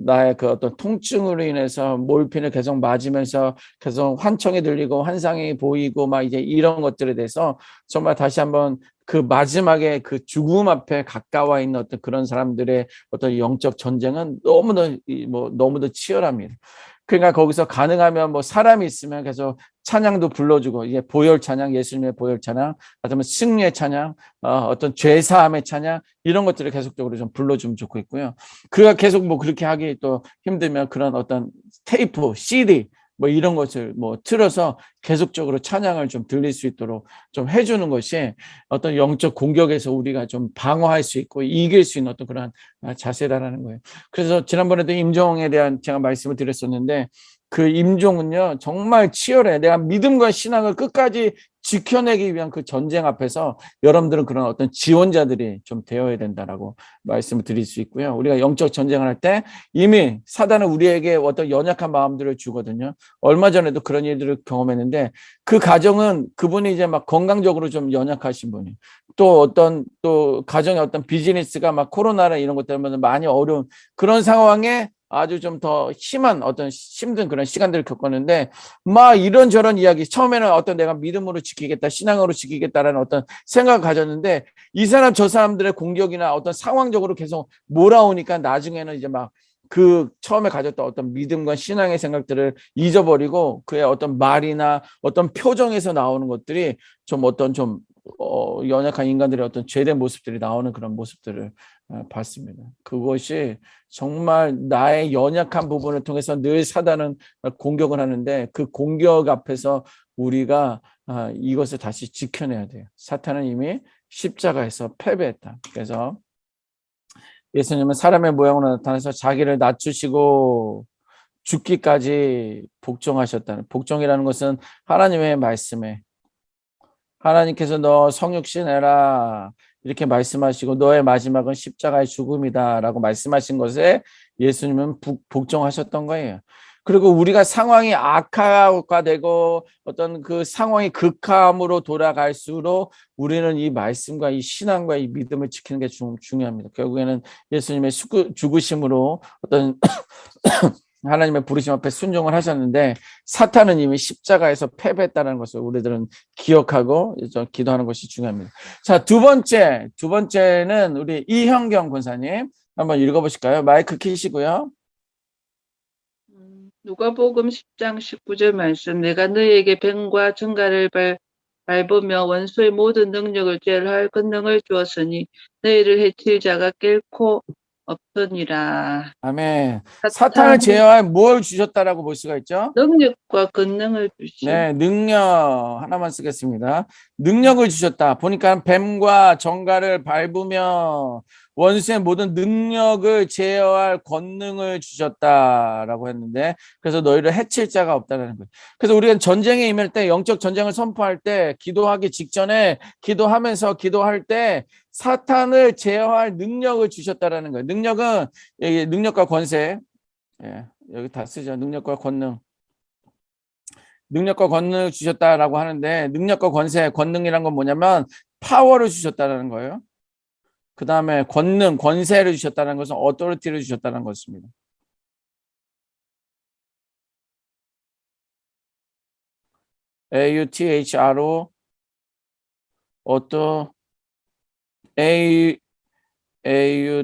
나의 그 어떤 통증으로 인해서 몰핀을 계속 맞으면서 계속 환청이 들리고 환상이 보이고 막 이제 이런 것들에 대해서 정말 다시 한번 그 마지막에 그 죽음 앞에 가까워 있는 어떤 그런 사람들의 어떤 영적 전쟁은 너무도 치열합니다. 그러니까 거기서 가능하면 뭐 사람이 있으면 계속 찬양도 불러주고, 이게 보혈 찬양, 예수님의 보혈 찬양, 아니면 승리의 찬양, 어떤 죄사함의 찬양, 이런 것들을 계속적으로 좀 불러주면 좋겠고요. 그가 계속 뭐 그렇게 하기 또 힘들면 그런 어떤 테이프, CD, 뭐 이런 것을 뭐 틀어서 계속적으로 찬양을 좀 들릴 수 있도록 좀 해주는 것이 어떤 영적 공격에서 우리가 좀 방어할 수 있고 이길 수 있는 어떤 그런 자세라는 거예요. 그래서 지난번에도 임종에 대한 제가 말씀을 드렸었는데, 그 임종은요 정말 치열해. 내가 믿음과 신앙을 끝까지 지켜내기 위한 그 전쟁 앞에서 여러분들은 그런 어떤 지원자들이 좀 되어야 된다라고 말씀을 드릴 수 있고요. 우리가 영적 전쟁을 할 때 이미 사단은 우리에게 어떤 연약한 마음들을 주거든요. 얼마 전에도 그런 일들을 경험했는데, 그 가정은 그분이 이제 막 건강적으로 좀 연약하신 분이, 또 가정의 어떤 비즈니스가 막 코로나나 이런 것 때문에 많이 어려운 그런 상황에 아주 좀 더 심한 어떤 힘든 그런 시간들을 겪었는데, 막 이런저런 이야기, 처음에는 어떤 내가 믿음으로 지키겠다, 신앙으로 지키겠다라는 어떤 생각을 가졌는데, 이 사람 저 사람들의 공격이나 어떤 상황적으로 계속 몰아오니까 나중에는 이제 막 그 처음에 가졌던 어떤 믿음과 신앙의 생각들을 잊어버리고 그의 어떤 말이나 어떤 표정에서 나오는 것들이 좀 어떤 좀 연약한 인간들의 어떤 죄된 모습들이 나오는 그런 모습들을 봤습니다. 그것이 정말 나의 연약한 부분을 통해서 늘 사단은 공격을 하는데, 그 공격 앞에서 우리가 이것을 다시 지켜내야 돼요. 사탄은 이미 십자가에서 패배했다. 그래서 예수님은 사람의 모양으로 나타나서 자기를 낮추시고 죽기까지 복종하셨다는, 복종이라는 것은 하나님의 말씀에, 하나님께서 너 성육신 해라 이렇게 말씀하시고 너의 마지막은 십자가의 죽음이다 라고 말씀하신 것에 예수님은 복종하셨던 거예요. 그리고 우리가 상황이 악화되고 어떤 그 상황이 극함으로 돌아갈수록 우리는 이 말씀과 이 신앙과 이 믿음을 지키는 게 중요합니다. 결국에는 예수님의 죽으심으로 어떤 하나님의 부르심 앞에 순종을 하셨는데, 사탄은 이미 십자가에서 패배했다는 것을 우리들은 기억하고 기도하는 것이 중요합니다. 자, 두 번째는 우리 이형경 권사님 한번 읽어보실까요? 마이크 켜시고요. 누가복음 10장 19절 말씀. 내가 너희에게 뱀과 정갈을 밟으며 원수의 모든 능력을 제어할 권능을 주었으니 너희를 해칠 자가 결코 없으니라. 아멘. 사탄을 제어할 뭘 주셨다라고 볼 수가 있죠? 능력과 권능을 주시오. 네, 능력 하나만 쓰겠습니다. 능력을 주셨다. 보니까 뱀과 정갈을 밟으며 원수의 모든 능력을 제어할 권능을 주셨다라고 했는데, 그래서 너희를 해칠 자가 없다라는 거예요. 그래서 우리가 전쟁에 임할 때, 영적 전쟁을 선포할 때, 기도하기 직전에 기도하면서 기도할 때 사탄을 제어할 능력을 주셨다라는 거예요. 능력은 능력과 권세, 여기 다 쓰죠. 능력과 권능. 능력과 권능을 주셨다라고 하는데, 능력과 권세, 권능이란 건 뭐냐면 파워를 주셨다는 거예요. 그 다음에 권능, 권세를 주셨다는 것은 어토리티를 주셨다는 것입니다. AUTHRO AUTHROTY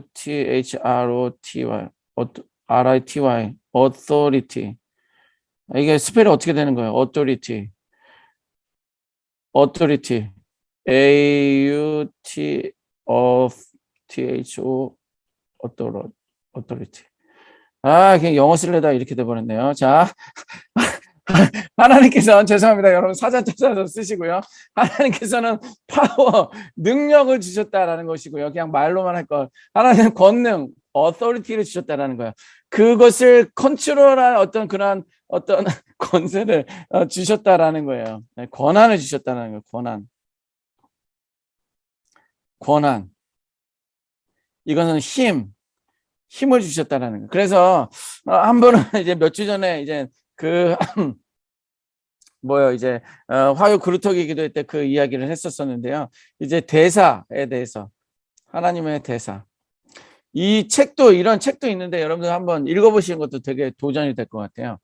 RITY authority. 이게 스펠이 어떻게 되는 거예요? authority AUTHO authority. 그냥 영어 쓸래다 이렇게 돼버렸네요. 자, 하나님께서는, 죄송합니다 여러분, 사전 찾아서 쓰시고요. 하나님께서는 파워, 능력을 주셨다라는 것이고요. 그냥 말로만 할 걸. 하나님은 권능, authority를 주셨다라는 거예요. 그것을 컨트롤할 어떤 그런 어떤 권세를 주셨다라는 거예요. 권한을 주셨다는 거예요. 권한. 이거는 힘을 주셨다라는 거예요. 그래서 한 분은 이제 몇 주 전에 이제 그 이제 화요 그루터기 기도회 때 그 이야기를 했었었는데요. 이제 대사에 대해서 하나님의 대사. 이 책도 이런 책도 있는데 여러분들 한번 읽어보시는 것도 되게 도전이 될 것 같아요.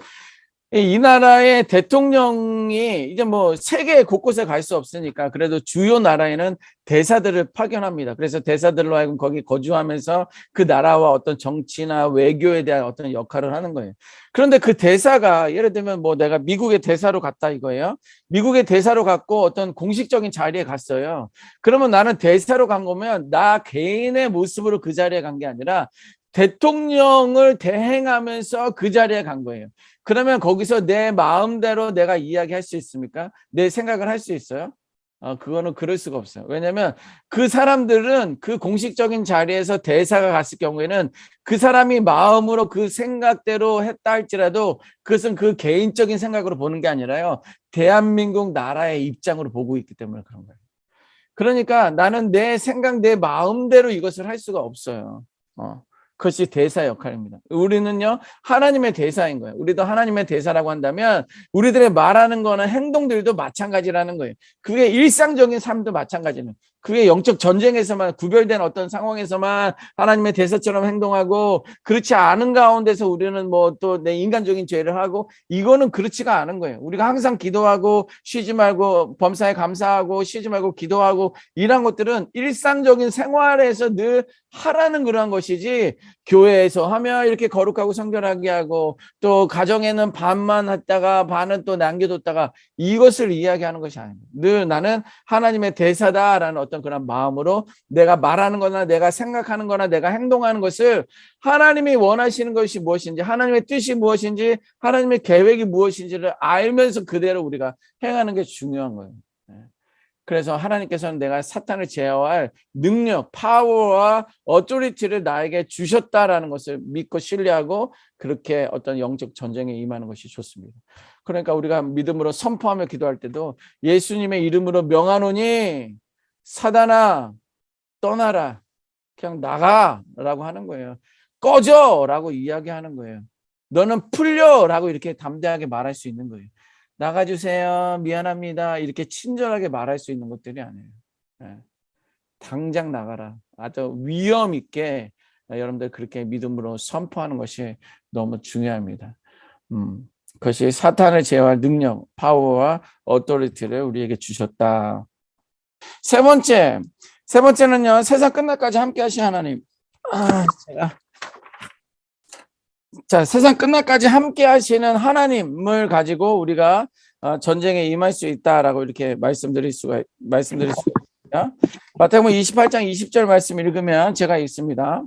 이 나라의 대통령이 이제 뭐 세계 곳곳에 갈 수 없으니까 그래도 주요 나라에는 대사들을 파견합니다. 그래서 대사들로 하여금 거기 거주하면서 그 나라와 어떤 정치나 외교에 대한 어떤 역할을 하는 거예요. 그런데 그 대사가 예를 들면 뭐 내가 미국의 대사로 갔다 이거예요. 미국의 대사로 갔고 어떤 공식적인 자리에 갔어요. 그러면 나는 대사로 간 거면 나 개인의 모습으로 그 자리에 간 게 아니라 대통령을 대행하면서 그 자리에 간 거예요. 그러면 거기서 내 마음대로 내가 이야기할 수 있습니까? 내 생각을 할 수 있어요? 그거는 그럴 수가 없어요. 왜냐하면 그 사람들은 그 공식적인 자리에서 대사가 갔을 경우에는 그 사람이 마음으로 그 생각대로 했다 할지라도 그것은 그 개인적인 생각으로 보는 게 아니라요. 대한민국 나라의 입장으로 보고 있기 때문에 그런 거예요. 그러니까 나는 내 생각, 내 마음대로 이것을 할 수가 없어요. 그것이 대사 역할입니다. 우리는요, 하나님의 대사인 거예요. 우리도 하나님의 대사라고 한다면 우리들의 말하는 거나 행동들도 마찬가지라는 거예요. 그게 일상적인 삶도 마찬가지는. 그게 영적 전쟁에서만 구별된 어떤 상황에서만 하나님의 대사처럼 행동하고 그렇지 않은 가운데서 우리는 뭐 또 내 인간적인 죄를 하고 이거는 그렇지가 않은 거예요. 우리가 항상 기도하고 쉬지 말고 범사에 감사하고 쉬지 말고 기도하고 이런 것들은 일상적인 생활에서 늘 하라는 그런 것이지 교회에서 하면 이렇게 거룩하고 성결하게 하고 또 가정에는 반만 했다가 반은 또 남겨뒀다가 이것을 이야기하는 것이 아닙니다. 늘 나는 하나님의 대사다라는 어떤 그런 마음으로 내가 말하는 거나 내가 생각하는 거나 내가 행동하는 것을 하나님이 원하시는 것이 무엇인지 하나님의 뜻이 무엇인지 하나님의 계획이 무엇인지를 알면서 그대로 우리가 행하는 게 중요한 거예요. 그래서 하나님께서는 내가 사탄을 제어할 능력, 파워와 어토리티를 나에게 주셨다라는 것을 믿고 신뢰하고 그렇게 어떤 영적 전쟁에 임하는 것이 좋습니다. 그러니까 우리가 믿음으로 선포하며 기도할 때도 예수님의 이름으로 명하노니 사단아 떠나라. 그냥 나가라고 하는 거예요. 꺼져라고 이야기하는 거예요. 너는 풀려라고 이렇게 담대하게 말할 수 있는 거예요. 나가주세요. 미안합니다. 이렇게 친절하게 말할 수 있는 것들이 아니에요. 당장 나가라. 아주 위험 있게 여러분들 그렇게 믿음으로 선포하는 것이 너무 중요합니다. 그것이 사탄을 제어할 능력, 파워와 어토리티를 우리에게 주셨다. 세 번째는요. 세상 끝날까지 함께 하신 하나님. 세상 끝날까지 함께 하시는 하나님을 가지고 우리가 전쟁에 임할 수 있다라고 이렇게 말씀드릴 수가 있습니다. 마태복음 28장 20절 말씀 읽으면 제가 읽습니다.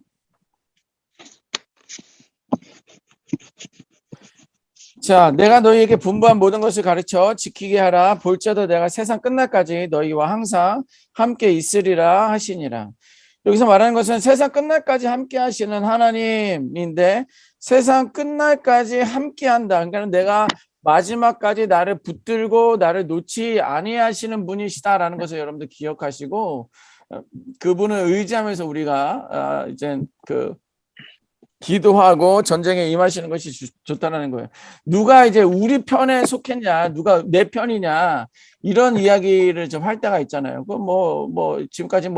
자, 내가 너희에게 분부한 모든 것을 가르쳐 지키게 하라. 볼지어다 내가 세상 끝날까지 너희와 항상 함께 있으리라 하시니라. 여기서 말하는 것은 세상 끝날까지 함께 하시는 하나님인데 세상 끝날까지 함께 한다. 그러니까 내가 마지막까지 나를 붙들고 나를 놓지 아니하시는 분이시다라는 것을 여러분들 기억하시고 그분을 의지하면서 우리가 이제 기도하고 전쟁에 임하시는 것이 좋다는 거예요. 누가 이제 우리 편에 속했냐, 누가 내 편이냐 이런 이야기를 좀 할 때가 있잖아요. 그 지금까지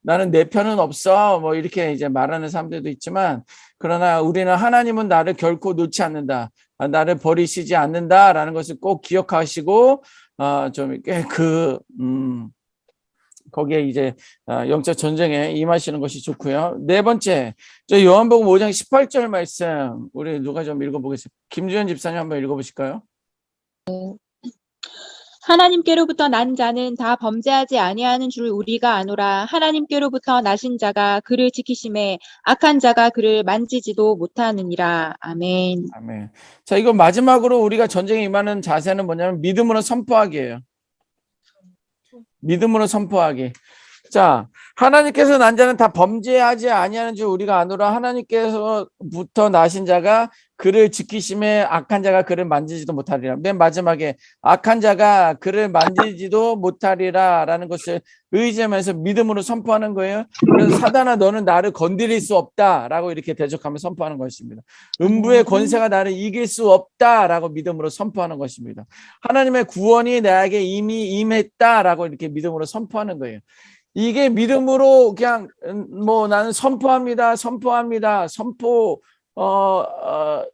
나는 내 편은 없어 이렇게 이제 말하는 사람들도 있지만 그러나 우리는 하나님은 나를 결코 놓지 않는다, 나를 버리시지 않는다라는 것을 꼭 기억하시고 좀 이렇게 거기에 이제 영적 전쟁에 임하시는 것이 좋고요. 네 번째, 저 요한복음 5장 18절 말씀 우리 누가 좀 읽어보겠습니다. 김주현 집사님 한번 읽어보실까요? 하나님께로부터 난 자는 다 범죄하지 아니하는 줄 우리가 아노라. 하나님께로부터 나신 자가 그를 지키심에 악한 자가 그를 만지지도 못하느니라. 아멘. 아멘. 자, 이거 마지막으로 우리가 전쟁에 임하는 자세는 뭐냐면 믿음으로 선포하기예요. 믿음으로 선포하기. 자, 하나님께서 난 자는 다 범죄하지 아니하는 줄 우리가 아노라. 하나님께서부터 나신 자가 그를 지키심에 악한 자가 그를 만지지도 못하리라. 맨 마지막에 악한 자가 그를 만지지도 못하리라 라는 것을 의지하면서 믿음으로 선포하는 거예요. 그래서 사단아 너는 나를 건드릴 수 없다라고 이렇게 대적하며 선포하는 것입니다. 음부의 권세가 나를 이길 수 없다라고 믿음으로 선포하는 것입니다. 하나님의 구원이 나에게 이미 임했다라고 이렇게 믿음으로 선포하는 거예요. 이게 믿음으로 그냥 뭐 나는 선포합니다. 선포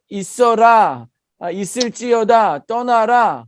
있어라, 있을지어다, 떠나라,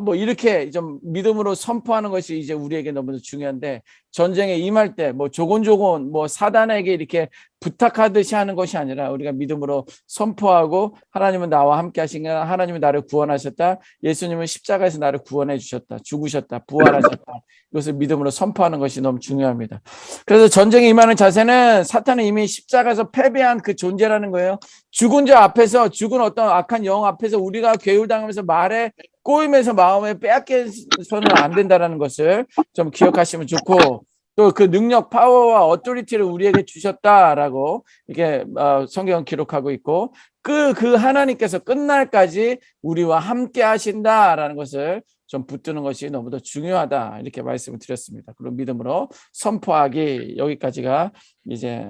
뭐 이렇게 좀 믿음으로 선포하는 것이 이제 우리에게 너무나 중요한데, 전쟁에 임할 때 뭐 조곤조곤 뭐 사단에게 이렇게 부탁하듯이 하는 것이 아니라 우리가 믿음으로 선포하고, 하나님은 나와 함께 하신가, 하나님은 나를 구원하셨다, 예수님은 십자가에서 나를 구원해 주셨다, 죽으셨다, 부활하셨다, 이것을 믿음으로 선포하는 것이 너무 중요합니다. 그래서 전쟁에 임하는 자세는 사탄은 이미 십자가에서 패배한 그 존재라는 거예요. 죽은 자 앞에서, 죽은 어떤 악한 영 앞에서 우리가 괴울당하면서 말에 꼬임에서 마음에 빼앗겨서는 안 된다는 것을 좀 기억하시면 좋고, 또 그 능력, 파워와 어토리티를 우리에게 주셨다라고 이렇게 성경은 기록하고 있고, 그 하나님께서 끝날까지 우리와 함께 하신다라는 것을 좀 붙드는 것이 너무도 중요하다, 이렇게 말씀을 드렸습니다. 그리고 믿음으로 선포하기, 여기까지가 이제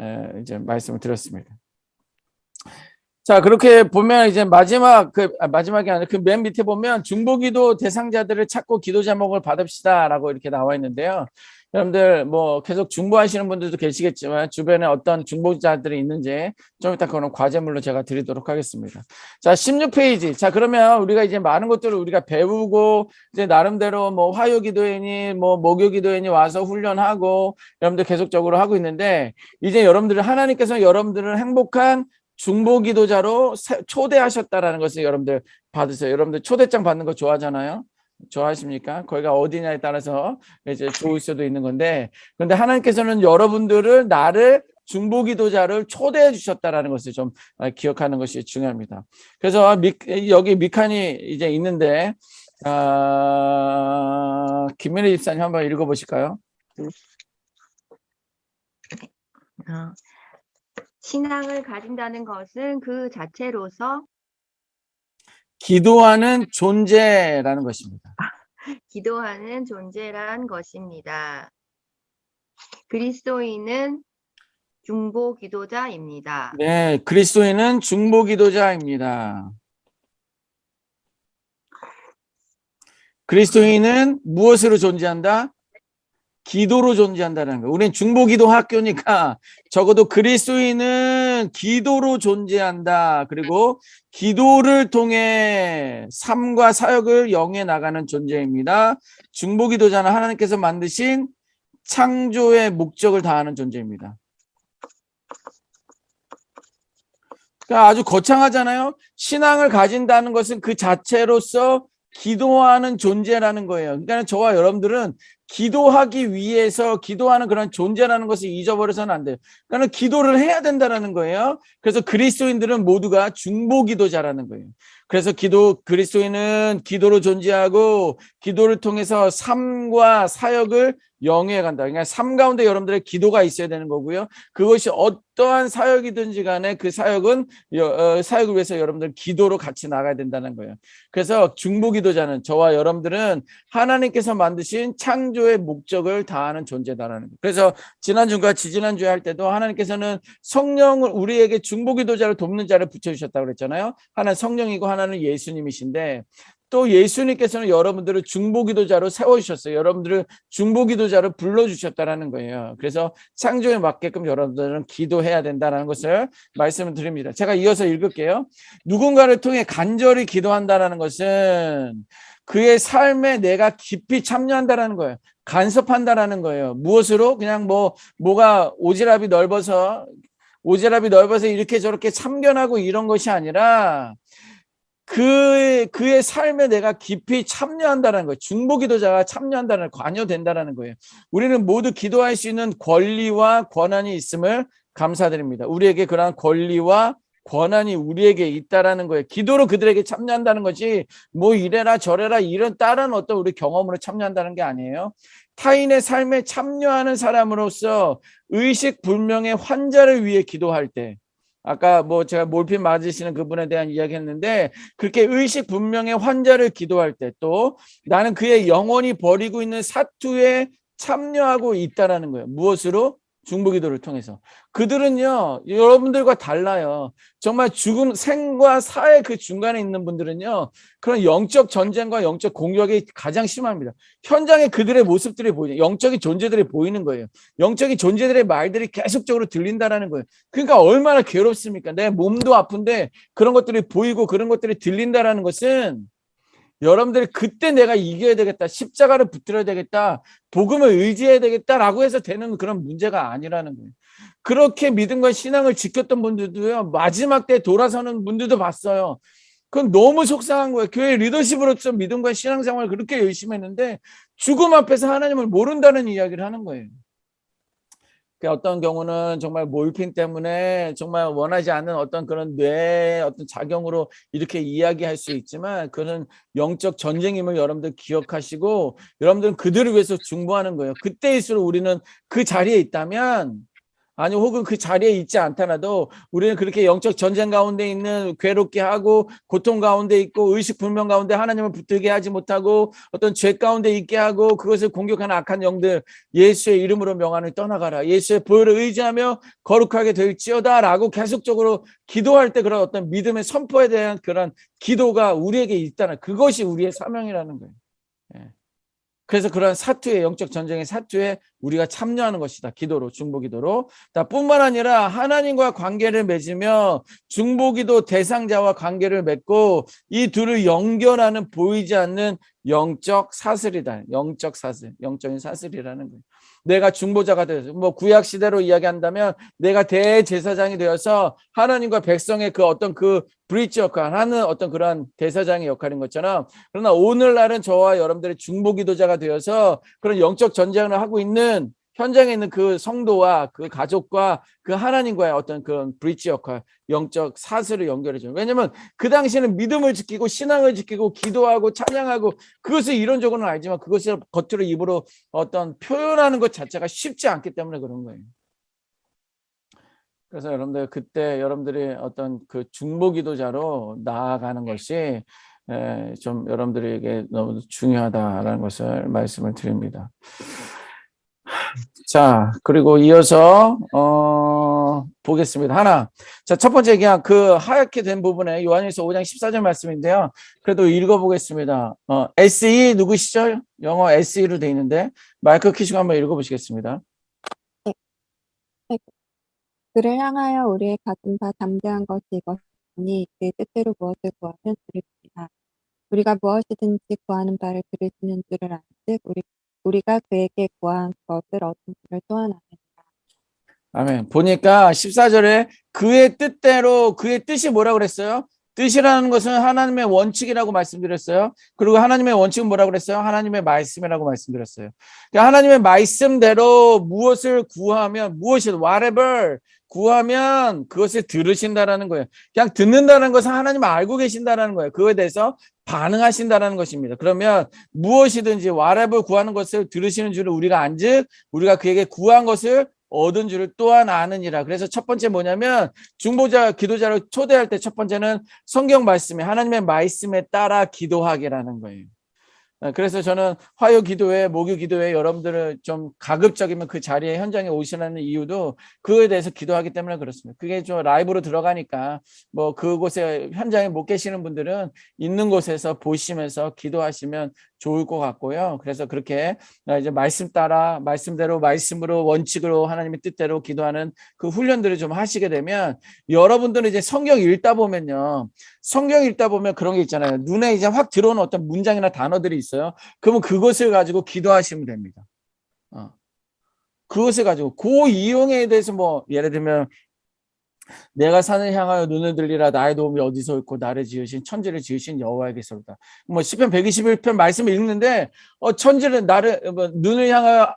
말씀을 드렸습니다. 자, 그렇게 보면 이제 마지막이 아니라 그 맨 밑에 보면 중보기도 대상자들을 찾고 기도 제목을 받읍시다라고 이렇게 나와 있는데요. 여러분들 뭐 계속 중보하시는 분들도 계시겠지만 주변에 어떤 중보자들이 있는지 좀 이따 그거는 과제물로 제가 드리도록 하겠습니다. 자, 16페이지. 자, 그러면 우리가 이제 많은 것들을 우리가 배우고 이제 나름대로 뭐 화요기도회니 뭐 목요기도회니 와서 훈련하고 여러분들 계속적으로 하고 있는데, 이제 여러분들 하나님께서 여러분들을 행복한 중보기도자로 초대하셨다라는 것을 여러분들 받으세요. 여러분들 초대장 받는 거 좋아하잖아요. 좋아하십니까? 거기가 어디냐에 따라서 이제 좋을 수도 있는 건데, 그런데 하나님께서는 여러분들을, 나를 중보기도자를 초대해 주셨다라는 것을 좀 기억하는 것이 중요합니다. 그래서 여기 미칸이 이제 있는데, 김민희 집사님 한번 읽어보실까요? 신앙을 가진다는 것은 그 자체로서 기도하는 존재라는 것입니다. 기도하는 존재란 것입니다. 그리스도인은 중보기도자입니다. 네, 그리스도인은 중보기도자입니다. 그리스도인은 무엇으로 존재한다? 기도로 존재한다는 거예요. 우리는 중보기도 학교니까 적어도 그리스도인은 기도로 존재한다. 그리고 기도를 통해 삶과 사역을 영해 나가는 존재입니다. 중보기도자는 하나님께서 만드신 창조의 목적을 다하는 존재입니다. 그러니까 아주 거창하잖아요. 신앙을 가진다는 것은 그 자체로서 기도하는 존재라는 거예요. 그러니까 저와 여러분들은 기도하기 위해서 기도하는 그런 존재라는 것을 잊어버려서는 안 돼요. 그러니까 기도를 해야 된다는 거예요. 그래서 그리스도인들은 모두가 중보기도자라는 거예요. 그래서 그리스도인은 기도로 존재하고 기도를 통해서 삶과 사역을 영위해 간다. 그러니까 삶 가운데 여러분들의 기도가 있어야 되는 거고요. 그것이 어떠한 사역이든지 간에 그 사역은 사역을 위해서 여러분들 기도로 같이 나가야 된다는 거예요. 그래서 중보기도자는, 저와 여러분들은 하나님께서 만드신 창조의 목적을 다하는 존재다라는 거예요. 그래서 지난주과 지지난주에 할 때도 하나님께서는 성령을 우리에게 중보기도자를 돕는 자를 붙여주셨다고 그랬잖아요. 하나는 성령이고 하나는 예수님이신데, 또 예수님께서는 여러분들을 중보기도자로 세워주셨어요. 여러분들을 중보기도자로 불러주셨다는 거예요. 그래서 창조에 맞게끔 여러분들은 기도해야 된다는 것을 말씀을 드립니다. 제가 이어서 읽을게요. 누군가를 통해 간절히 기도한다는 것은 그의 삶에 내가 깊이 참여한다는 거예요. 간섭한다는 거예요. 무엇으로? 그냥 뭐가 오지랖이 넓어서 이렇게 저렇게 참견하고 이런 것이 아니라 그의 삶에 내가 깊이 참여한다는 거예요. 중보기도자가 참여한다는, 관여된다는 거예요. 우리는 모두 기도할 수 있는 권리와 권한이 있음을 감사드립니다. 우리에게 그러한 권리와 권한이 우리에게 있다라는 거예요. 기도로 그들에게 참여한다는 것이 뭐 이래라 저래라 이런 다른 어떤 우리 경험으로 참여한다는 게 아니에요. 타인의 삶에 참여하는 사람으로서 의식불명의 환자를 위해 기도할 때, 아까 뭐 제가 몰핀 맞으시는 그분에 대한 이야기 했는데, 그렇게 의식불명의 환자를 기도할 때, 또 나는 그의 영혼이 버리고 있는 사투에 참여하고 있다라는 거예요. 무엇으로? 중보기도를 통해서. 그들은요, 여러분들과 달라요. 정말 죽음, 생과 사의 그 중간에 있는 분들은요, 그런 영적 전쟁과 영적 공격이 가장 심합니다. 현장에 그들의 모습들이 보이는, 영적인 존재들이 보이는 거예요. 영적인 존재들의 말들이 계속적으로 들린다라는 거예요. 그러니까 얼마나 괴롭습니까? 내 몸도 아픈데 그런 것들이 보이고 그런 것들이 들린다라는 것은, 여러분들이 그때 내가 이겨야 되겠다, 십자가를 붙들어야 되겠다, 복음을 의지해야 되겠다라고 해서 되는 그런 문제가 아니라는 거예요. 그렇게 믿음과 신앙을 지켰던 분들도요, 마지막 때 돌아서는 분들도 봤어요. 그건 너무 속상한 거예요. 교회 리더십으로서 믿음과 신앙생활을 그렇게 열심히 했는데 죽음 앞에서 하나님을 모른다는 이야기를 하는 거예요. 어떤 경우는 정말 몰핀 때문에 정말 원하지 않는 어떤 그런 뇌의 어떤 작용으로 이렇게 이야기할 수 있지만, 그는 영적 전쟁임을 여러분들 기억하시고, 여러분들은 그들을 위해서 중보하는 거예요. 그때일수록 우리는 그 자리에 있다면, 아니 혹은 그 자리에 있지 않더라도 우리는 그렇게 영적 전쟁 가운데 있는, 괴롭게 하고 고통 가운데 있고 의식불명 가운데 하나님을 붙들게 하지 못하고 어떤 죄 가운데 있게 하고 그것을 공격하는 악한 영들, 예수의 이름으로 명하는 떠나가라, 예수의 보혈을 의지하며 거룩하게 될지어다 라고 계속적으로 기도할 때, 그런 어떤 믿음의 선포에 대한 그런 기도가 우리에게 있다는, 그것이 우리의 사명이라는 거예요. 그래서 그런 사투의, 영적 전쟁의 사투에 우리가 참여하는 것이다. 기도로, 중보기도로. 뿐만 아니라 하나님과 관계를 맺으며 중보기도 대상자와 관계를 맺고, 이 둘을 연결하는 보이지 않는 영적 사슬이다. 영적 사슬, 영적인 사슬이라는 거예요. 내가 중보자가 되어서, 뭐 구약 시대로 이야기한다면 내가 대제사장이 되어서 하나님과 백성의 그 어떤 그 브리지 역할 하는 어떤 그런 대사장의 역할인 것처럼, 그러나 오늘날은 저와 여러분들의 중보기도자가 되어서 그런 영적 전쟁을 하고 있는 현장에 있는 그 성도와 그 가족과 그 하나님과의 어떤 그런 브리지 역할, 영적 사슬을 연결해줘요. 왜냐하면 그 당시에는 믿음을 지키고 신앙을 지키고 기도하고 찬양하고 그것을 이론적으로는 알지만 그것을 겉으로 입으로 어떤 표현하는 것 자체가 쉽지 않기 때문에 그런 거예요. 그래서 여러분들, 그때 여러분들이 어떤 그 중보기도자로 나아가는 것이 좀 여러분들에게 너무 중요하다라는 것을 말씀을 드립니다. 자, 그리고 이어서 보겠습니다. 하나. 자, 첫 번째 그냥 그 하얗게 된 부분에 요한일서 5장 14절 말씀인데요. 그래도 읽어보겠습니다. SE 누구시죠? 영어 SE로 돼 있는데 마이크 켜시고 한번 읽어보시겠습니다. 그를 향하여 우리의 가진 바 담대한 것이 이것이니 그의 뜻대로 무엇을 구하면 그를 주리라. 우리가 무엇이든지 구하는 바를 그를 주는 줄을 안즉 우리가 그에게 구한 것을 얻은 줄을 또한 아느니라. 아멘. 보니까 14절에 그의 뜻대로, 그의 뜻이 뭐라고 그랬어요? 뜻이라는 것은 하나님의 원칙이라고 말씀드렸어요. 그리고 하나님의 원칙은 뭐라고 그랬어요? 하나님의 말씀이라고 말씀드렸어요. 그러니까 하나님의 말씀대로 무엇을 구하면, 무엇이 whatever 구하면 그것을 들으신다라는 거예요. 그냥 듣는다는 것은 하나님 알고 계신다라는 거예요. 그거에 대해서 반응하신다라는 것입니다. 그러면 무엇이든지 whatever 구하는 것을 들으시는 줄을 우리가 안즉 우리가 그에게 구한 것을 얻은 줄을 또한 아느니라. 그래서 첫 번째 뭐냐면, 중보자, 기도자를 초대할 때 첫 번째는 성경 말씀에, 하나님의 말씀에 따라 기도하기라는 거예요. 그래서 저는 화요 기도회, 목요 기도회 여러분들을 좀 가급적이면 그 자리에 현장에 오시라는 이유도 그거에 대해서 기도하기 때문에 그렇습니다. 그게 좀 라이브로 들어가니까 뭐 그곳에 현장에 못 계시는 분들은 있는 곳에서 보시면서 기도하시면 좋을 것 같고요. 그래서 그렇게 이제 말씀 따라, 말씀대로, 말씀으로, 원칙으로 하나님의 뜻대로 기도하는 그 훈련들을 좀 하시게 되면, 여러분들은 이제 성경 읽다 보면요, 성경 읽다 보면 그런 게 있잖아요. 눈에 이제 확 들어오는 어떤 문장이나 단어들이 있어요. 그러면 그것을 가지고 기도하시면 됩니다. 그것을 가지고 그 이용에 대해서 뭐 예를 들면 내가 산을 향하여 눈을 들리라. 나의 도움이 어디서 있고 나를 지으신 천지를 지으신 여호와에게서로다. 뭐 시편 121편 말씀을 읽는데 천지를 나를 눈을 향하여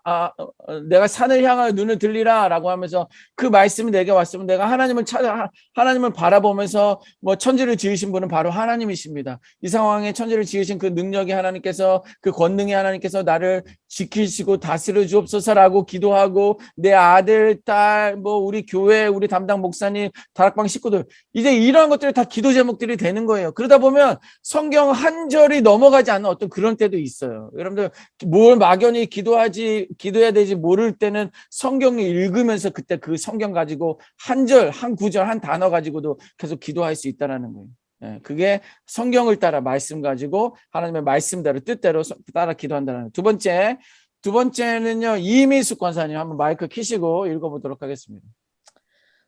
내가 산을 향하여 눈을 들리라라고 하면서 그 말씀이 내게 왔으면 내가 하나님을 찾아 하나님을 바라보면서 뭐 천지를 지으신 분은 바로 하나님이십니다. 이 상황에 천지를 지으신 그 능력이 하나님께서 그 권능이 하나님께서 나를 지키시고 다스려 주옵소서라고 기도하고 내 아들, 딸, 뭐 우리 교회, 우리 담당 목사님, 다락방 식구들 이제 이러한 것들이 다 기도 제목들이 되는 거예요. 그러다 보면 성경 한 절이 넘어가지 않는 어떤 그런 때도 있어요. 여러분들 뭘 막연히 기도해야 되지 모를 때는 성경을 읽으면서 그때 그 성경 가지고 한 절, 한 구절, 한 단어 가지고도 계속 기도할 수 있다라는 거예요. 그게 성경을 따라 말씀 가지고 하나님의 말씀대로 뜻대로 따라 기도한다는 거예요. 두 번째는요, 이미숙 권사님 한번 마이크 켜시고 읽어보도록 하겠습니다.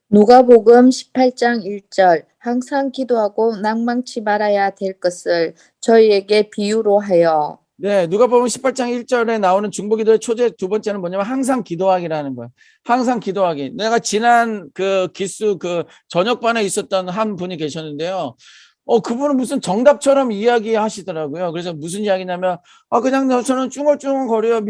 누가복음 18장 1절 항상 기도하고 낭망치 말아야 될 것을 저희에게 비유로 하여. 네, 누가복음 18장 1절에 나오는 중보기도의 초제 두 번째는 뭐냐면 항상 기도하기라는 거예요. 항상 기도하기. 내가 지난 그 기수 그 저녁반에 있었던 한 분이 계셨는데요. 그분은 무슨 정답처럼 이야기하시더라고요. 그래서 무슨 이야기냐면 그냥 저는 쭝얼쭝얼 거려요.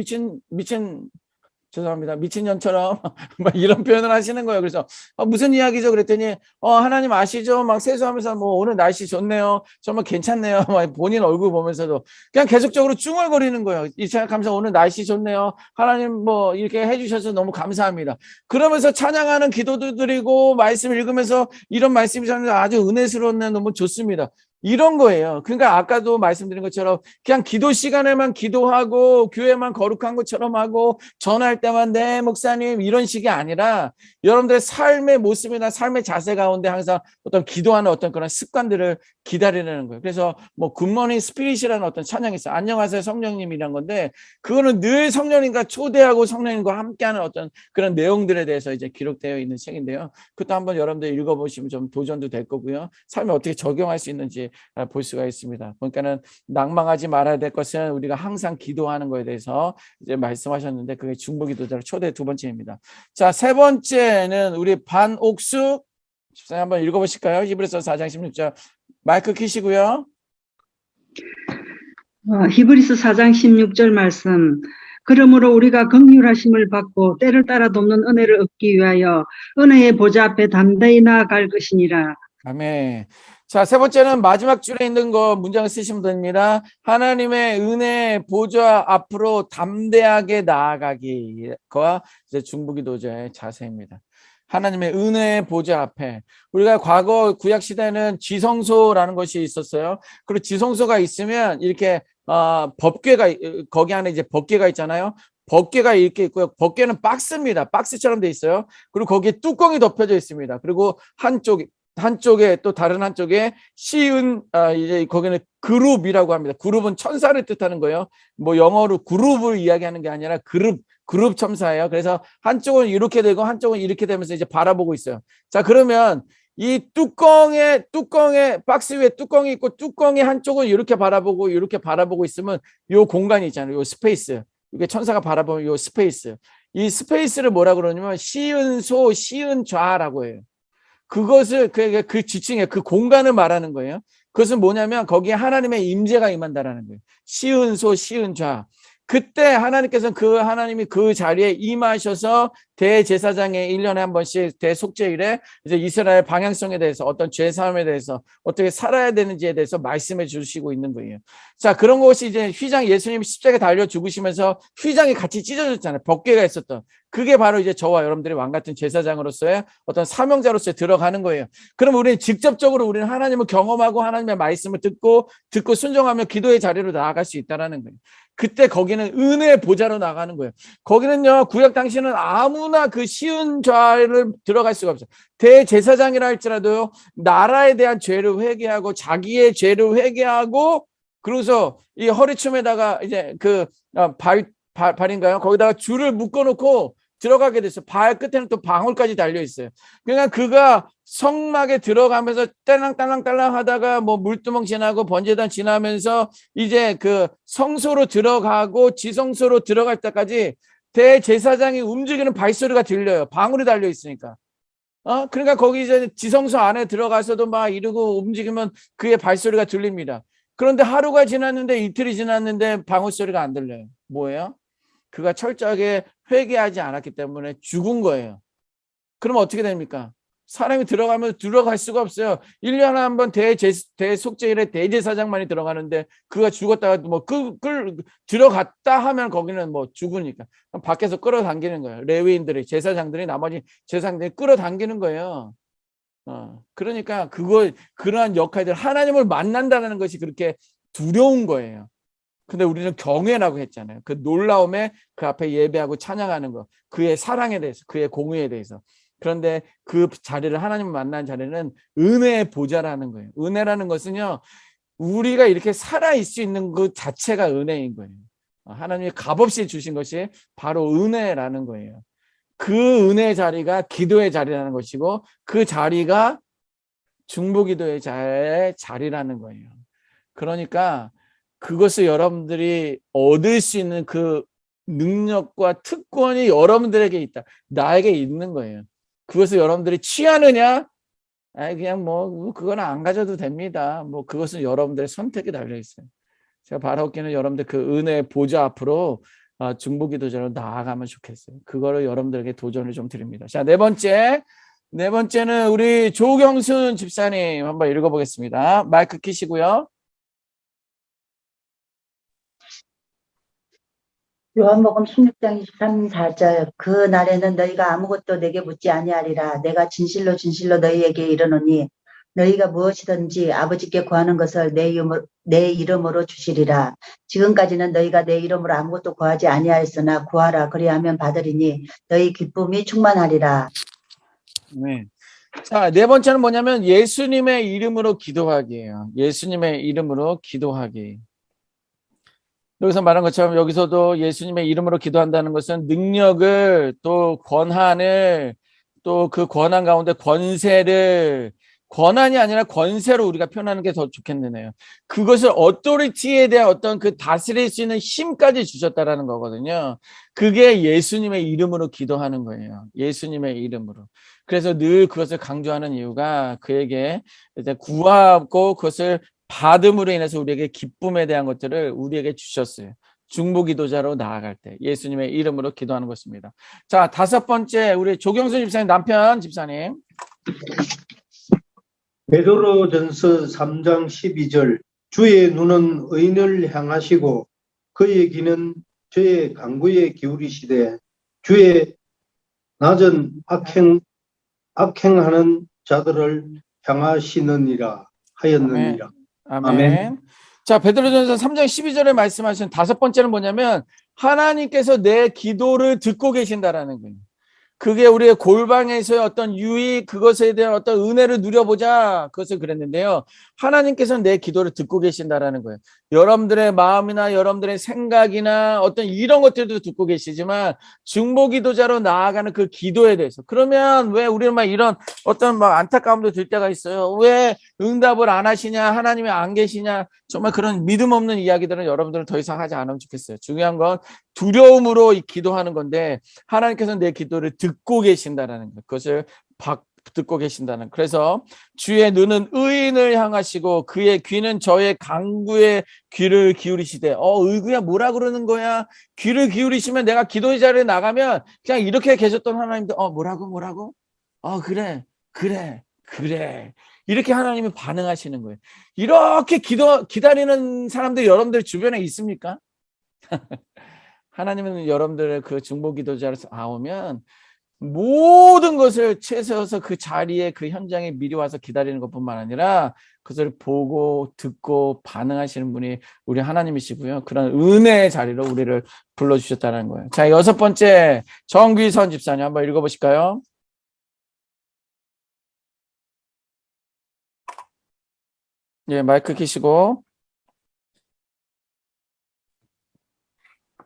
죄송합니다. 미친년처럼 막 이런 표현을 하시는 거예요. 그래서 무슨 이야기죠? 그랬더니 하나님 아시죠? 막 세수하면서 뭐 오늘 날씨 좋네요. 정말 괜찮네요. 막 본인 얼굴 보면서도 그냥 계속적으로 쭝얼거리는 거예요. 이 생각하면서 오늘 날씨 좋네요. 하나님 뭐 이렇게 해주셔서 너무 감사합니다. 그러면서 찬양하는 기도도 드리고 말씀 읽으면서 이런 말씀이 아주 은혜스러웠네. 너무 좋습니다. 이런 거예요. 그러니까 아까도 말씀드린 것처럼 그냥 기도 시간에만 기도하고 교회만 거룩한 것처럼 하고 전화할 때만 네 목사님 이런 식이 아니라 여러분들의 삶의 모습이나 삶의 자세 가운데 항상 어떤 기도하는 어떤 그런 습관들을 기다리는 거예요. 그래서 뭐 굿모닝 스피릿이라는 어떤 찬양이 있어요. 안녕하세요 성령님이란 건데 그거는 늘 성령님과 초대하고 성령님과 함께하는 어떤 그런 내용들에 대해서 이제 기록되어 있는 책인데요. 그것도 한번 여러분들 읽어보시면 좀 도전도 될 거고요. 삶에 어떻게 적용할 수 있는지 볼 수가 있습니다. 그러니까는 낭망하지 말아야 될 것은 우리가 항상 기도하는 거에 대해서 이제 말씀하셨는데 그게 중보기도자의 초대 두 번째입니다. 자, 세 번째는 우리 반옥숙 집사님 한번 읽어보실까요? 히브리서 4장 16절 마이크 켜시고요. 히브리서 4장 16절 말씀. 그러므로 우리가 긍휼하심을 받고 때를 따라 돕는 은혜를 얻기 위하여 은혜의 보좌 앞에 담대히 나아갈 것이니라. 아멘. 자, 세 번째는 마지막 줄에 있는 거 문장을 쓰시면 됩니다. 하나님의 은혜 보좌 앞으로 담대하게 나아가기가 이제 중보기도자의 자세입니다. 하나님의 은혜의 보좌 앞에 우리가 과거 구약 시대는 지성소라는 것이 있었어요. 그리고 지성소가 있으면 이렇게 법궤가 거기 안에 이제 법궤가 있잖아요. 법궤가 이렇게 있고요. 법궤는 박스입니다. 박스처럼 돼 있어요. 그리고 거기에 뚜껑이 덮여져 있습니다. 그리고 한쪽에 또 다른 한쪽에 이제 거기는 그룹이라고 합니다. 그룹은 천사를 뜻하는 거예요. 뭐 영어로 그룹을 이야기하는 게 아니라 그룹 첨사예요. 그래서 한쪽은 이렇게 되고 한쪽은 이렇게 되면서 이제 바라보고 있어요. 자, 그러면 이 뚜껑에 박스 위에 뚜껑이 있고 뚜껑의 한쪽은 이렇게 바라보고 있으면 요 공간이 있잖아요. 요 스페이스. 이게 천사가 바라보는 요 스페이스. 이 스페이스를 뭐라 그러냐면 시은소 시은좌라고 해요. 그것을 그 지층에 그 공간을 말하는 거예요. 그것은 뭐냐면 거기에 하나님의 임재가 임한다라는 거예요. 시은소 시은좌. 그때 하나님께서는 하나님이 그 자리에 임하셔서 대제사장의 1년에 한 번씩 대속죄일에 이제 이스라엘 방향성에 대해서 어떤 죄사함에 대해서 어떻게 살아야 되는지에 대해서 말씀해 주시고 있는 거예요. 자, 그런 것이 이제 휘장 예수님이 십자가에 달려 죽으시면서 휘장이 같이 찢어졌잖아요. 법궤가 있었던. 그게 바로 이제 저와 여러분들이 왕 같은 제사장으로서의 어떤 사명자로서의 들어가는 거예요. 그럼 우리는 직접적으로 우리는 하나님을 경험하고 하나님의 말씀을 듣고 순종하며 기도의 자리로 나아갈 수 있다라는 거예요. 그때 거기는 은혜의 보좌로 나가는 거예요. 거기는요, 구약 당시는 아무나 그 쉬운 좌를 들어갈 수가 없어요. 대제사장이라 할지라도요, 나라에 대한 죄를 회개하고 자기의 죄를 회개하고 그래서 이 허리춤에다가 이제 발인가요? 거기다가 줄을 묶어놓고 들어가게 됐어요. 발 끝에는 또 방울까지 달려 있어요. 그러니까 그가 성막에 들어가면서 딸랑딸랑 하다가 뭐 물두멍 지나고 번제단 지나면서 이제 그 성소로 들어가고 지성소로 들어갈 때까지 대제사장이 움직이는 발소리가 들려요. 방울이 달려 있으니까. 그러니까 거기 이제 지성소 안에 들어가서도 막 이러고 움직이면 그의 발소리가 들립니다. 그런데 하루가 지났는데 이틀이 지났는데 방울 소리가 안 들려요. 뭐예요? 그가 철저하게 회개하지 않았기 때문에 죽은 거예요. 그럼 어떻게 됩니까? 사람이 들어가면 들어갈 수가 없어요. 1년에 한 번 대속죄일에 대제사장만이 들어가는데 그가 죽었다가 뭐 들어갔다 하면 거기는 뭐 죽으니까 밖에서 끌어당기는 거예요. 레위인들이 제사장들이 나머지 제사장들이 끌어당기는 거예요. 그러니까 그러한 역할들 하나님을 만난다는 것이 그렇게 두려운 거예요. 근데 우리는 경외라고 했잖아요. 그 놀라움에 그 앞에 예배하고 찬양하는 거, 그의 사랑에 대해서, 그의 공의에 대해서. 그런데 그 자리를 하나님을 만난 자리는 은혜의 보좌라는 거예요. 은혜라는 것은요, 우리가 이렇게 살아있을 수 있는 그 자체가 은혜인 거예요. 하나님이 값없이 주신 것이 바로 은혜라는 거예요. 그 은혜의 자리가 기도의 자리라는 것이고 그 자리가 중보기도의 자리라는 거예요. 그러니까 그것을 여러분들이 얻을 수 있는 그 능력과 특권이 여러분들에게 있다. 나에게 있는 거예요. 그것을 여러분들이 취하느냐? 그냥 뭐 그건 안 가져도 됩니다. 뭐 그것은 여러분들의 선택에 달려 있어요. 제가 바라옵기는 여러분들 그 은혜의 보좌 앞으로 중보기도자로 나아가면 좋겠어요. 그거를 여러분들에게 도전을 좀 드립니다. 자, 네 번째는 우리 조경순 집사님 한번 읽어보겠습니다. 마이크 켜시고요. 요한복음 16장 23-24절 그 날에는 너희가 아무것도 내게 묻지 아니하리라. 내가 진실로 진실로 너희에게 이르노니 너희가 무엇이든지 아버지께 구하는 것을 내 이름으로 주시리라. 지금까지는 너희가 내 이름으로 아무것도 구하지 아니하였으나 구하라. 그리하면 받으리니 너희 기쁨이 충만하리라. 네. 자, 네 번째는 뭐냐면 예수님의 이름으로 기도하기예요. 예수님의 이름으로 기도하기. 여기서 말한 것처럼 여기서도 예수님의 이름으로 기도한다는 것은 능력을 또 권한을 또 그 권한 가운데 권세를 권한이 아니라 권세로 우리가 표현하는 게 더 좋겠네요. 그것을 어토리티에 대한 어떤 그 다스릴 수 있는 힘까지 주셨다라는 거거든요. 그게 예수님의 이름으로 기도하는 거예요. 예수님의 이름으로. 그래서 늘 그것을 강조하는 이유가 그에게 이제 구하고 그것을 받음으로 인해서 우리에게 기쁨에 대한 것들을 우리에게 주셨어요. 중보기도자로 나아갈 때 예수님의 이름으로 기도하는 것입니다. 자, 다섯 번째 우리 조경수 집사님 남편 집사님. 베드로전서 3장 12절 주의 눈은 의인을 향하시고 그의 귀는 저의 간구에 기울이시되 주의 낮은 악행하는 자들을 향하시느니라 하였느니라. 아멘. 자, 베드로전서 3장 12절에 말씀하신 다섯 번째는 뭐냐면 하나님께서 내 기도를 듣고 계신다라는 거예요. 그게 우리의 골방에서의 어떤 유익, 그것에 대한 어떤 은혜를 누려보자. 그것을 그랬는데요. 하나님께서는 내 기도를 듣고 계신다라는 거예요. 여러분들의 마음이나 여러분들의 생각이나 어떤 이런 것들도 듣고 계시지만 중보기도자로 나아가는 그 기도에 대해서. 그러면 왜 우리는 막 이런 어떤 막 안타까움도 들 때가 있어요. 왜 응답을 안 하시냐? 하나님이 안 계시냐? 정말 그런 믿음 없는 이야기들은 여러분들은 더 이상 하지 않으면 좋겠어요. 중요한 건 두려움으로 기도하는 건데 하나님께서는 내 기도를 듣고 계신다라는 것, 그것을 듣고 계신다는. 그래서 주의 눈은 의인을 향하시고 그의 귀는 저의 간구에 귀를 기울이시되. 의구야 뭐라 그러는 거야? 귀를 기울이시면 내가 기도의 자리에 나가면 그냥 이렇게 계셨던 하나님도 뭐라고? 그래. 이렇게 하나님이 반응하시는 거예요. 이렇게 기다리는 사람들 여러분들 주변에 있습니까? 하나님은 여러분들의 그 중보기도자로 나오면 모든 것을 채서서 그 자리에 그 현장에 미리 와서 기다리는 것뿐만 아니라 그것을 보고 듣고 반응하시는 분이 우리 하나님이시고요. 그런 은혜의 자리로 우리를 불러주셨다는 거예요. 자, 여섯 번째 정귀선 집사님 한번 읽어보실까요? 예, 마이크 켜시고.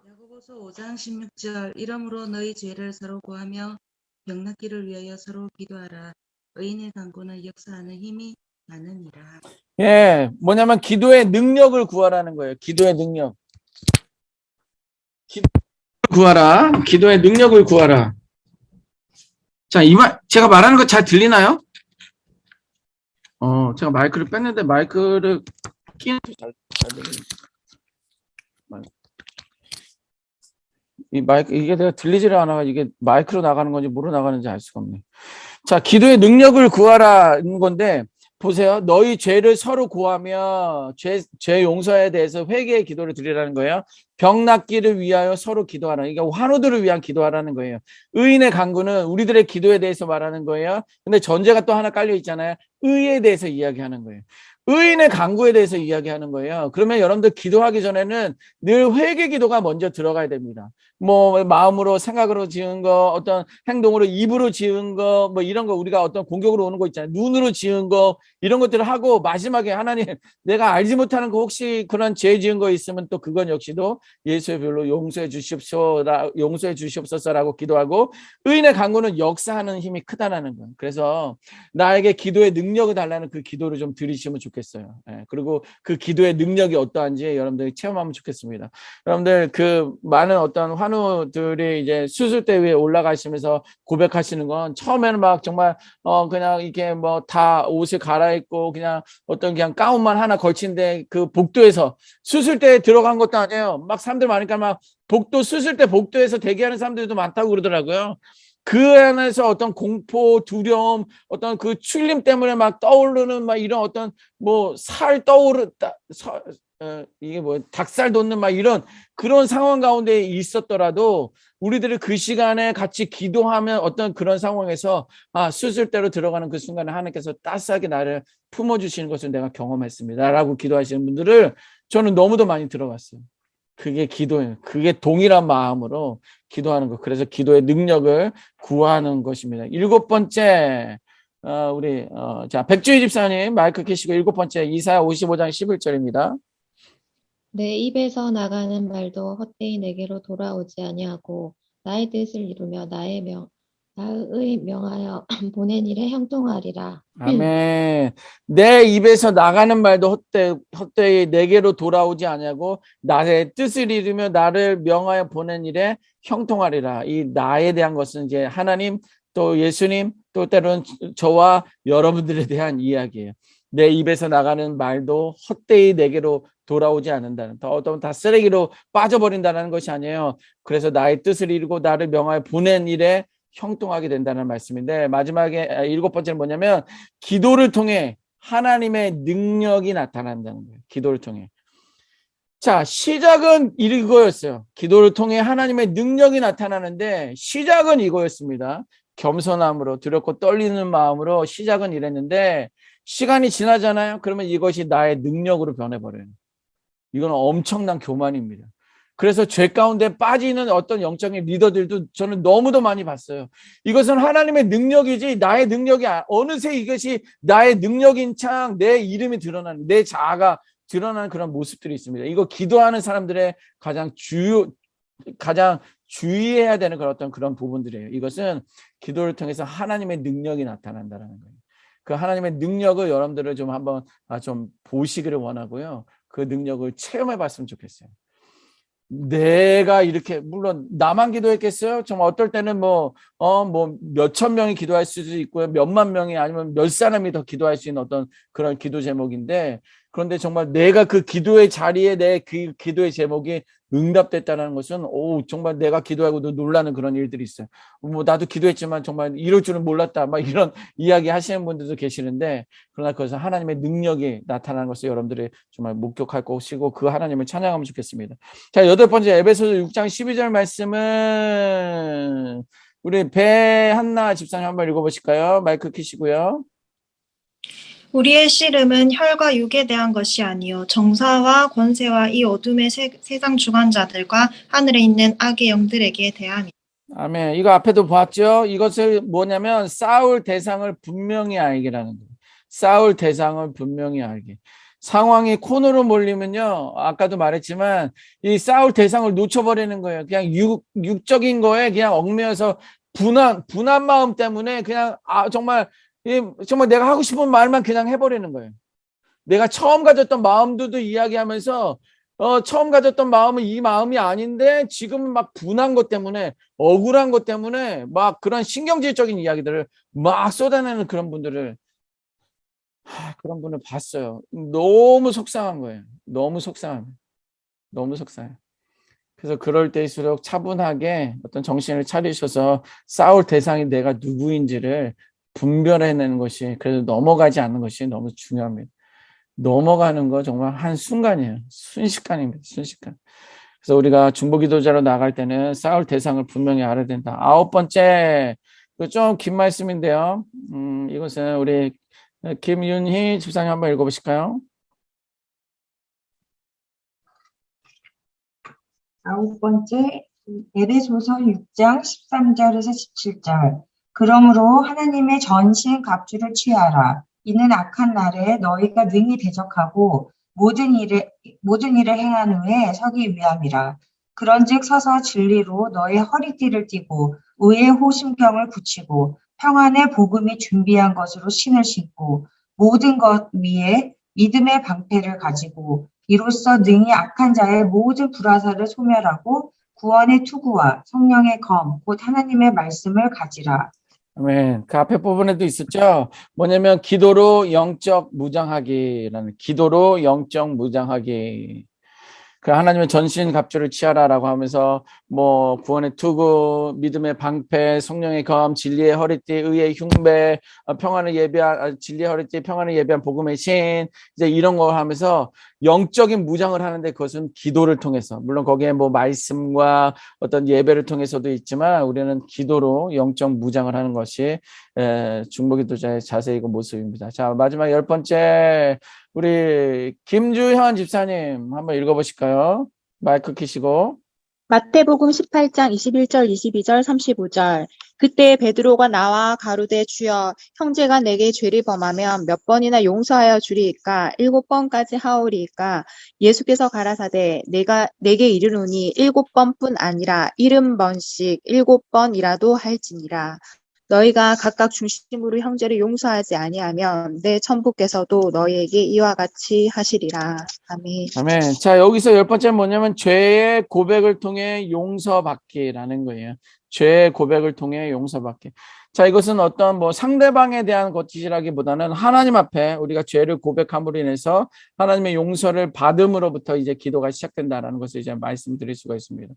야고보서 5장 16절 이러므로 너희 죄를 서로 구하며 병낫기를 위하여 서로 기도하라. 의인의 간구는 역사하는 힘이 많으니라. 예, 뭐냐면 기도의 능력을 구하라는 거예요. 기도의 능력. 기도의 능력을 구하라. 자, 제가 말하는 거 잘 들리나요? 제가 마이크를 뺐는데 마이크를 끼는 잘 들리네. 이 마이크, 이게 내가 들리지를 않아. 이게 마이크로 나가는 건지 뭐로 나가는지 알 수가 없네. 자, 기도의 능력을 구하라는 건데, 보세요. 너희 죄를 서로 구하며 죄 용서에 대해서 회개의 기도를 드리라는 거예요. 병 낫기를 위하여 서로 기도하라. 그러니까 환우들을 위한 기도하라는 거예요. 의인의 간구는 우리들의 기도에 대해서 말하는 거예요. 근데 전제가 또 하나 깔려 있잖아요. 의에 대해서 이야기하는 거예요. 의인의 간구에 대해서 이야기하는 거예요. 그러면 여러분들 기도하기 전에는 늘 회개 기도가 먼저 들어가야 됩니다. 뭐 마음으로 생각으로 지은 거, 어떤 행동으로 입으로 지은 거, 뭐 이런 거 우리가 어떤 공격으로 오는 거 있잖아요. 눈으로 지은 거 이런 것들을 하고 마지막에 하나님 내가 알지 못하는 거 혹시 그런 죄 지은 거 있으면 또 그건 역시도 예수의 별로 용서해 주시옵소서라고 기도하고 의인의 간구는 역사하는 힘이 크다라는 거예요. 그래서 나에게 기도의 능력을 달라는 그 기도를 좀 들으시면 좋겠어요. 그리고 그 기도의 능력이 어떠한지 여러분들이 체험하면 좋겠습니다. 여러분들 그 많은 어떤 환우들이 이제 수술대 위에 올라가시면서 고백하시는 건 처음에는 막 정말 그냥 이게 뭐 다 옷을 갈아입고 그냥 어떤 그냥 가운만 하나 걸친데 그 복도에서 수술대에 들어간 것도 아니에요. 막 사람들 많으니까 막 수술대 복도에서 대기하는 사람들도 많다고 그러더라고요. 그 안에서 어떤 공포, 두려움, 어떤 그 출림 때문에 막 떠오르는 막 이런 어떤 뭐 살 떠오르다, 이게 뭐 닭살 돋는 막 이런 그런 상황 가운데 있었더라도 우리들이 그 시간에 같이 기도하면 어떤 그런 상황에서 수술대로 들어가는 그 순간에 하나님께서 따스하게 나를 품어주시는 것을 내가 경험했습니다. 라고 기도하시는 분들을 저는 너무도 많이 들어봤어요. 그게 기도예요. 그게 동일한 마음으로 기도하는 것. 그래서 기도의 능력을 구하는 것입니다. 7번째, 자, 백주희 집사님 마이크 켜시고 7번째 이사야 55장 11절입니다. 내 입에서 나가는 말도 헛되이 내게로 돌아오지 아니하고 나의 뜻을 이루며 나의 명하여 보낸 일에 형통하리라. 아멘. 내 입에서 나가는 말도 헛되이 내게로 돌아오지 아니하고 나의 뜻을 이루며 나를 명하여 보낸 일에 형통하리라. 이 나에 대한 것은 이제 하나님 또 예수님 또 때로는 저와 여러분들에 대한 이야기예요. 내 입에서 나가는 말도 헛되이 내게로 돌아오지 않는다는, 어떤 다 쓰레기로 빠져버린다는 것이 아니에요. 그래서 나의 뜻을 이루고 나를 명하여 보낸 일에 형통하게 된다는 말씀인데, 마지막에 7번째는 뭐냐면 기도를 통해 하나님의 능력이 나타난다는 거예요. 기도를 통해. 자, 시작은 이거였어요. 기도를 통해 하나님의 능력이 나타나는데 시작은 이거였습니다. 겸손함으로 두렵고 떨리는 마음으로 시작은 이랬는데 시간이 지나잖아요. 그러면 이것이 나의 능력으로 변해버려요. 이건 엄청난 교만입니다. 그래서 죄 가운데 빠지는 어떤 영적인 리더들도 저는 너무도 많이 봤어요. 이것은 하나님의 능력이지 나의 능력이 어느새 이것이 나의 능력인 창 내 이름이 드러나는, 내 자아가 드러나는 그런 모습들이 있습니다. 이거 기도하는 사람들의 가장 주의해야 되는 그런 부분들이에요. 이것은 기도를 통해서 하나님의 능력이 나타난다는 거예요. 그 하나님의 능력을 여러분들을 좀 한번 좀 보시기를 원하고요. 그 능력을 체험해 봤으면 좋겠어요. 내가 이렇게, 물론 나만 기도했겠어요? 정말 어떨 때는 몇천 명이 기도할 수도 있고요. 몇만 명이 아니면 몇 사람이 더 기도할 수 있는 어떤 그런 기도 제목인데, 그런데 정말 내가 그 기도의 자리에 내 그 기도의 제목이 응답됐다는 것은 정말 내가 기도하고도 놀라는 그런 일들이 있어요. 나도 기도했지만 정말 이럴 줄은 몰랐다. 막 이런 이야기 하시는 분들도 계시는데, 그러나 그것은 하나님의 능력이 나타나는 것을 여러분들이 정말 목격할 것이고 그 하나님을 찬양하면 좋겠습니다. 자, 8번째 에베소서 6장 12절 말씀은 우리 배한나 집사님 한번 읽어보실까요? 마이크 켜시고요. 우리의 씨름은 혈과 육에 대한 것이 아니요 정사와 권세와 이 어둠의 세상 주관자들과 하늘에 있는 악의 영들에게 대함이다. 아멘. 이거 앞에도 보았죠? 이것을 뭐냐면 싸울 대상을 분명히 알게라는 거예요. 싸울 대상을 분명히 알게. 상황이 코너로 몰리면요, 아까도 말했지만 이 싸울 대상을 놓쳐버리는 거예요. 그냥 육적인 거에 그냥 얽매여서 분한 마음 때문에 그냥 정말 내가 하고 싶은 말만 그냥 해버리는 거예요. 내가 처음 가졌던 마음들도 이야기하면서 처음 가졌던 마음은 이 마음이 아닌데 지금은 막 분한 것 때문에 억울한 것 때문에 막 그런 신경질적인 이야기들을 막 쏟아내는 그런 분들을 그런 분을 봤어요. 너무 속상한 거예요. 너무 속상해요. 너무 속상해요. 그래서 그럴 때일수록 차분하게 어떤 정신을 차리셔서 싸울 대상이 내가 누구인지를 분별해내는 것이, 그래서 넘어가지 않는 것이 너무 중요합니다. 넘어가는 거 정말 한 순간이에요. 순식간입니다. 순식간. 그래서 우리가 중보기도자로 나갈 때는 싸울 대상을 분명히 알아야 된다. 9번째, 좀 긴 말씀인데요. 이것은 우리 김윤희 집사님 한번 읽어보실까요? 9번째, 에베소서 6장 13절에서 17절. 그러므로 하나님의 전신 갑주를 취하라. 이는 악한 날에 너희가 능히 대적하고 모든 일을 행한 후에 서기 위함이라. 그런즉 서서 진리로 너의 허리띠를 띠고 의의 호심경을 붙이고 평안의 복음이 준비한 것으로 신을 신고 모든 것 위에 믿음의 방패를 가지고 이로써 능히 악한 자의 모든 불화살을 소멸하고 구원의 투구와 성령의 검, 곧 하나님의 말씀을 가지라. 아멘. 그 앞에 부분에도 있었죠. 뭐냐면 기도로 영적 무장하기라는, 기도로 영적 무장하기. 그 하나님의 전신 갑주를 취하라라고 하면서 뭐 구원의 투구, 믿음의 방패, 성령의 검, 진리의 허리띠, 의의 흉배, 평안을 예비한 진리의 허리띠, 평안을 예비한 복음의 신, 이제 이런 거 하면서 영적인 무장을 하는데 그것은 기도를 통해서, 물론 거기에 뭐 말씀과 어떤 예배를 통해서도 있지만 우리는 기도로 영적 무장을 하는 것이 중보기도자의 자세이고 모습입니다. 자, 마지막 10번째, 우리 김주현 집사님 한번 읽어보실까요? 마이크 켜시고. 마태복음 18장 21절, 22절, 35절. 그때 베드로가 나와 가로되 주여 형제가 내게 죄를 범하면 몇 번이나 용서하여 주리이까? 7번까지 하오리이까? 예수께서 가라사대 내게 이르노니 7번뿐 아니라 70번씩 7번이라도 할지니라. 너희가 각각 중심으로 형제를 용서하지 아니하면 내 천부께서도 너희에게 이와 같이 하시리라. 아멘. 아멘. 자, 여기서 10번째는 뭐냐면 죄의 고백을 통해 용서받기라는 거예요. 죄의 고백을 통해 용서받기. 자, 이것은 어떤 뭐 상대방에 대한 것이라기보다는 하나님 앞에 우리가 죄를 고백함으로 인해서 하나님의 용서를 받음으로부터 이제 기도가 시작된다라는 것을 이제 말씀드릴 수가 있습니다.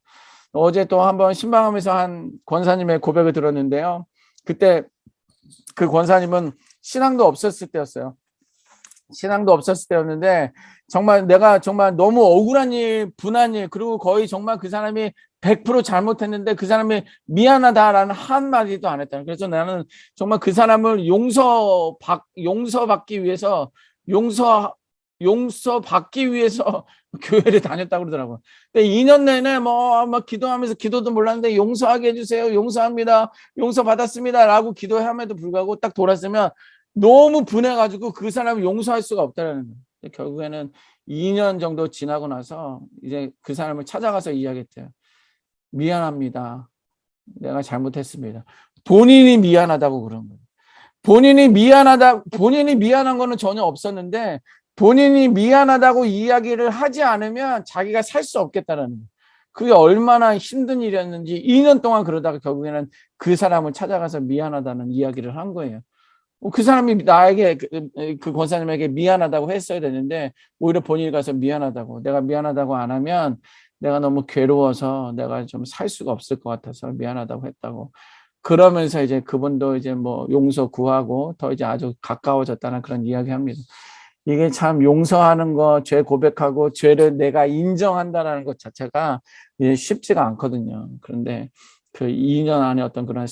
어제 또 한번 신방하면서 한 권사님의 고백을 들었는데요. 그때 그 권사님은 신앙도 없었을 때였어요. 신앙도 없었을 때였는데 정말 내가 정말 너무 억울한 일, 분한 일, 그리고 거의 정말 그 사람이 100% 잘못했는데 그 사람이 미안하다라는 한마디도 안 했다. 그래서 나는 정말 그 사람을 용서받기 위해서 용서받기 위해서 교회를 다녔다고 그러더라고요. 근데 2년 내내 막 기도하면서 기도도 몰랐는데 용서하게 해주세요. 용서합니다. 용서받았습니다. 라고 기도함에도 불구하고 딱 돌았으면 너무 분해가지고 그 사람을 용서할 수가 없다는 거예요. 결국에는 2년 정도 지나고 나서 이제 그 사람을 찾아가서 이야기했대요. 미안합니다. 내가 잘못했습니다. 본인이 미안하다고 그런 거예요. 본인이 미안한 거는 전혀 없었는데 본인이 미안하다고 이야기를 하지 않으면 자기가 살 수 없겠다는 거예요. 그게 얼마나 힘든 일이었는지 2년 동안 그러다가 결국에는 그 사람을 찾아가서 미안하다는 이야기를 한 거예요. 그 사람이 나에게 그 권사님에게 미안하다고 했어야 되는데 오히려 본인이 가서 미안하다고, 내가 미안하다고 안 하면 내가 너무 괴로워서 내가 좀 살 수가 없을 것 같아서 미안하다고 했다고. 그러면서 이제 그분도 이제 뭐 용서 구하고 더 이제 아주 가까워졌다는 그런 이야기합니다. 이게 참 용서하는 거, 죄 고백하고 죄를 내가 인정한다라는 것 자체가 쉽지가 않거든요. 그런데 그 2년 안에 어떤 그런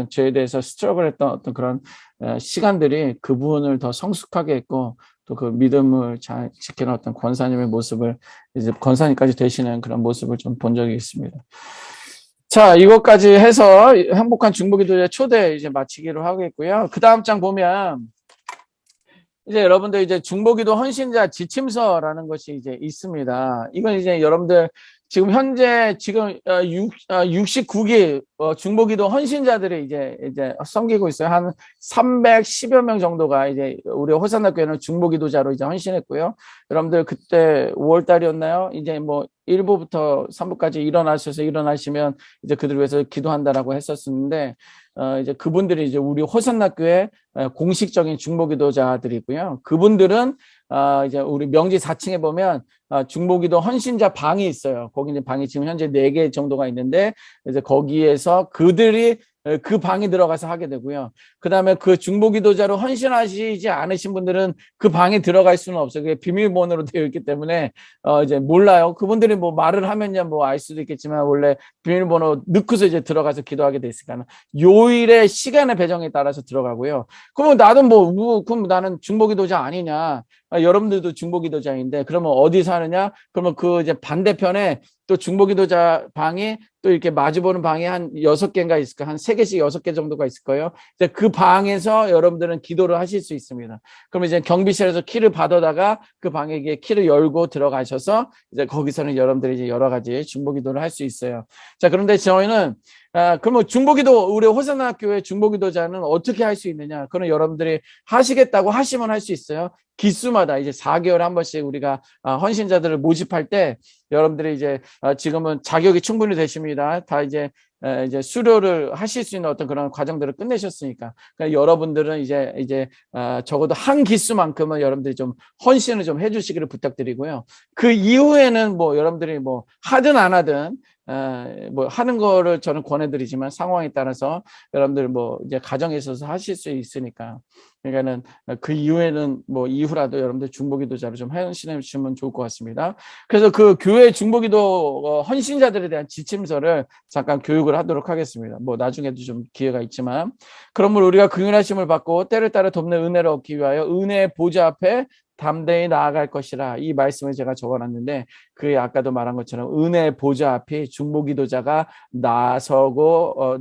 죄에 대해서 스트러글 했던 어떤 그런 시간들이 그분을 더 성숙하게 했고 또 그 믿음을 잘 지키는 어떤 권사님의 모습을 이제 권사님까지 되시는 그런 모습을 좀 본 적이 있습니다. 자, 이것까지 해서 행복한 중보기도의 초대 이제 마치기로 하겠고요. 그 다음 장 보면 이제 여러분들 이제 중보기도 헌신자 지침서라는 것이 이제 있습니다. 이건 이제 여러분들 지금 현재 69기 중보기도 헌신자들이 이제 섬기고 있어요. 한 310여 명 정도가 이제 우리 호산나 교회는 중보기도자로 이제 헌신했고요. 여러분들 그때 5월 달이었나요? 이제 뭐 1부부터 3부까지 일어나시면 이제 그들 위해서 기도한다라고 했었는데 이제 그분들이 이제 우리 호산나 교회 공식적인 중보기도자들이고요. 그분들은 이제 우리 명지 4층에 보면 중보기도 헌신자 방이 있어요. 거기 이제 방이 지금 현재 4개 정도가 있는데 이제 거기에서 그들이 그 방에 들어가서 하게 되고요. 그 다음에 그 중보기도자로 헌신하시지 않으신 분들은 그 방에 들어갈 수는 없어요. 그게 비밀번호로 되어 있기 때문에 이제 몰라요. 그분들이 뭐 말을 하면야 뭐 알 수도 있겠지만 원래 비밀번호 넣고서 이제 들어가서 기도하게 돼 있으니까 요일의 시간의 배정에 따라서 들어가고요. 그러면 나도 그럼 나는 중보기도자 아니냐? 여러분들도 중보기도자인데 그러면 어디서 하느냐? 그러면 그 이제 반대편에 또 중보기도자 방이 또 이렇게 마주보는 방이 한 6개인가 있을까? 한 3개씩 6개 정도가 있을 거예요. 이제 그 방에서 여러분들은 기도를 하실 수 있습니다. 그러면 이제 경비실에서 키를 받아다가 그 방에 키를 열고 들어가셔서 이제 거기서는 여러분들이 이제 여러 가지 중보기도를 할 수 있어요. 자, 그런데 저희는 그러면 중보기도 우리 호산나 교회 중보기도자는 어떻게 할 수 있느냐? 그럼 여러분들이 하시겠다고 하시면 할 수 있어요. 기수마다 이제 4개월에 한 번씩 우리가 헌신자들을 모집할 때 여러분들이 이제 지금은 자격이 충분히 되십니다. 다 이제 수료를 하실 수 있는 어떤 그런 과정들을 끝내셨으니까. 그러니까 여러분들은 이제 적어도 한 기수만큼은 여러분들이 좀 헌신을 좀 해주시기를 부탁드리고요. 그 이후에는 뭐 여러분들이 뭐 하든 안 하든 뭐 하는 거를 저는 권해드리지만 상황에 따라서 여러분들 뭐 이제 가정에 있어서 하실 수 있으니까. 그러니까는 그 이후에는 뭐 이후라도 여러분들 중보기도자로 좀 헌신해 주시면 좋을 것 같습니다. 그래서 그 교회 중보기도 헌신자들에 대한 지침서를 잠깐 교육을 하도록 하겠습니다. 뭐 나중에도 좀 기회가 있지만, 그러므로 우리가 긍휼하심을 받고 때를 따라 돕는 은혜를 얻기 위하여 은혜의 보좌 앞에 담대히 나아갈 것이라, 이 말씀을 제가 적어놨는데 그 아까도 말한 것처럼 은혜의 보좌 앞에 중보기도자가 나서고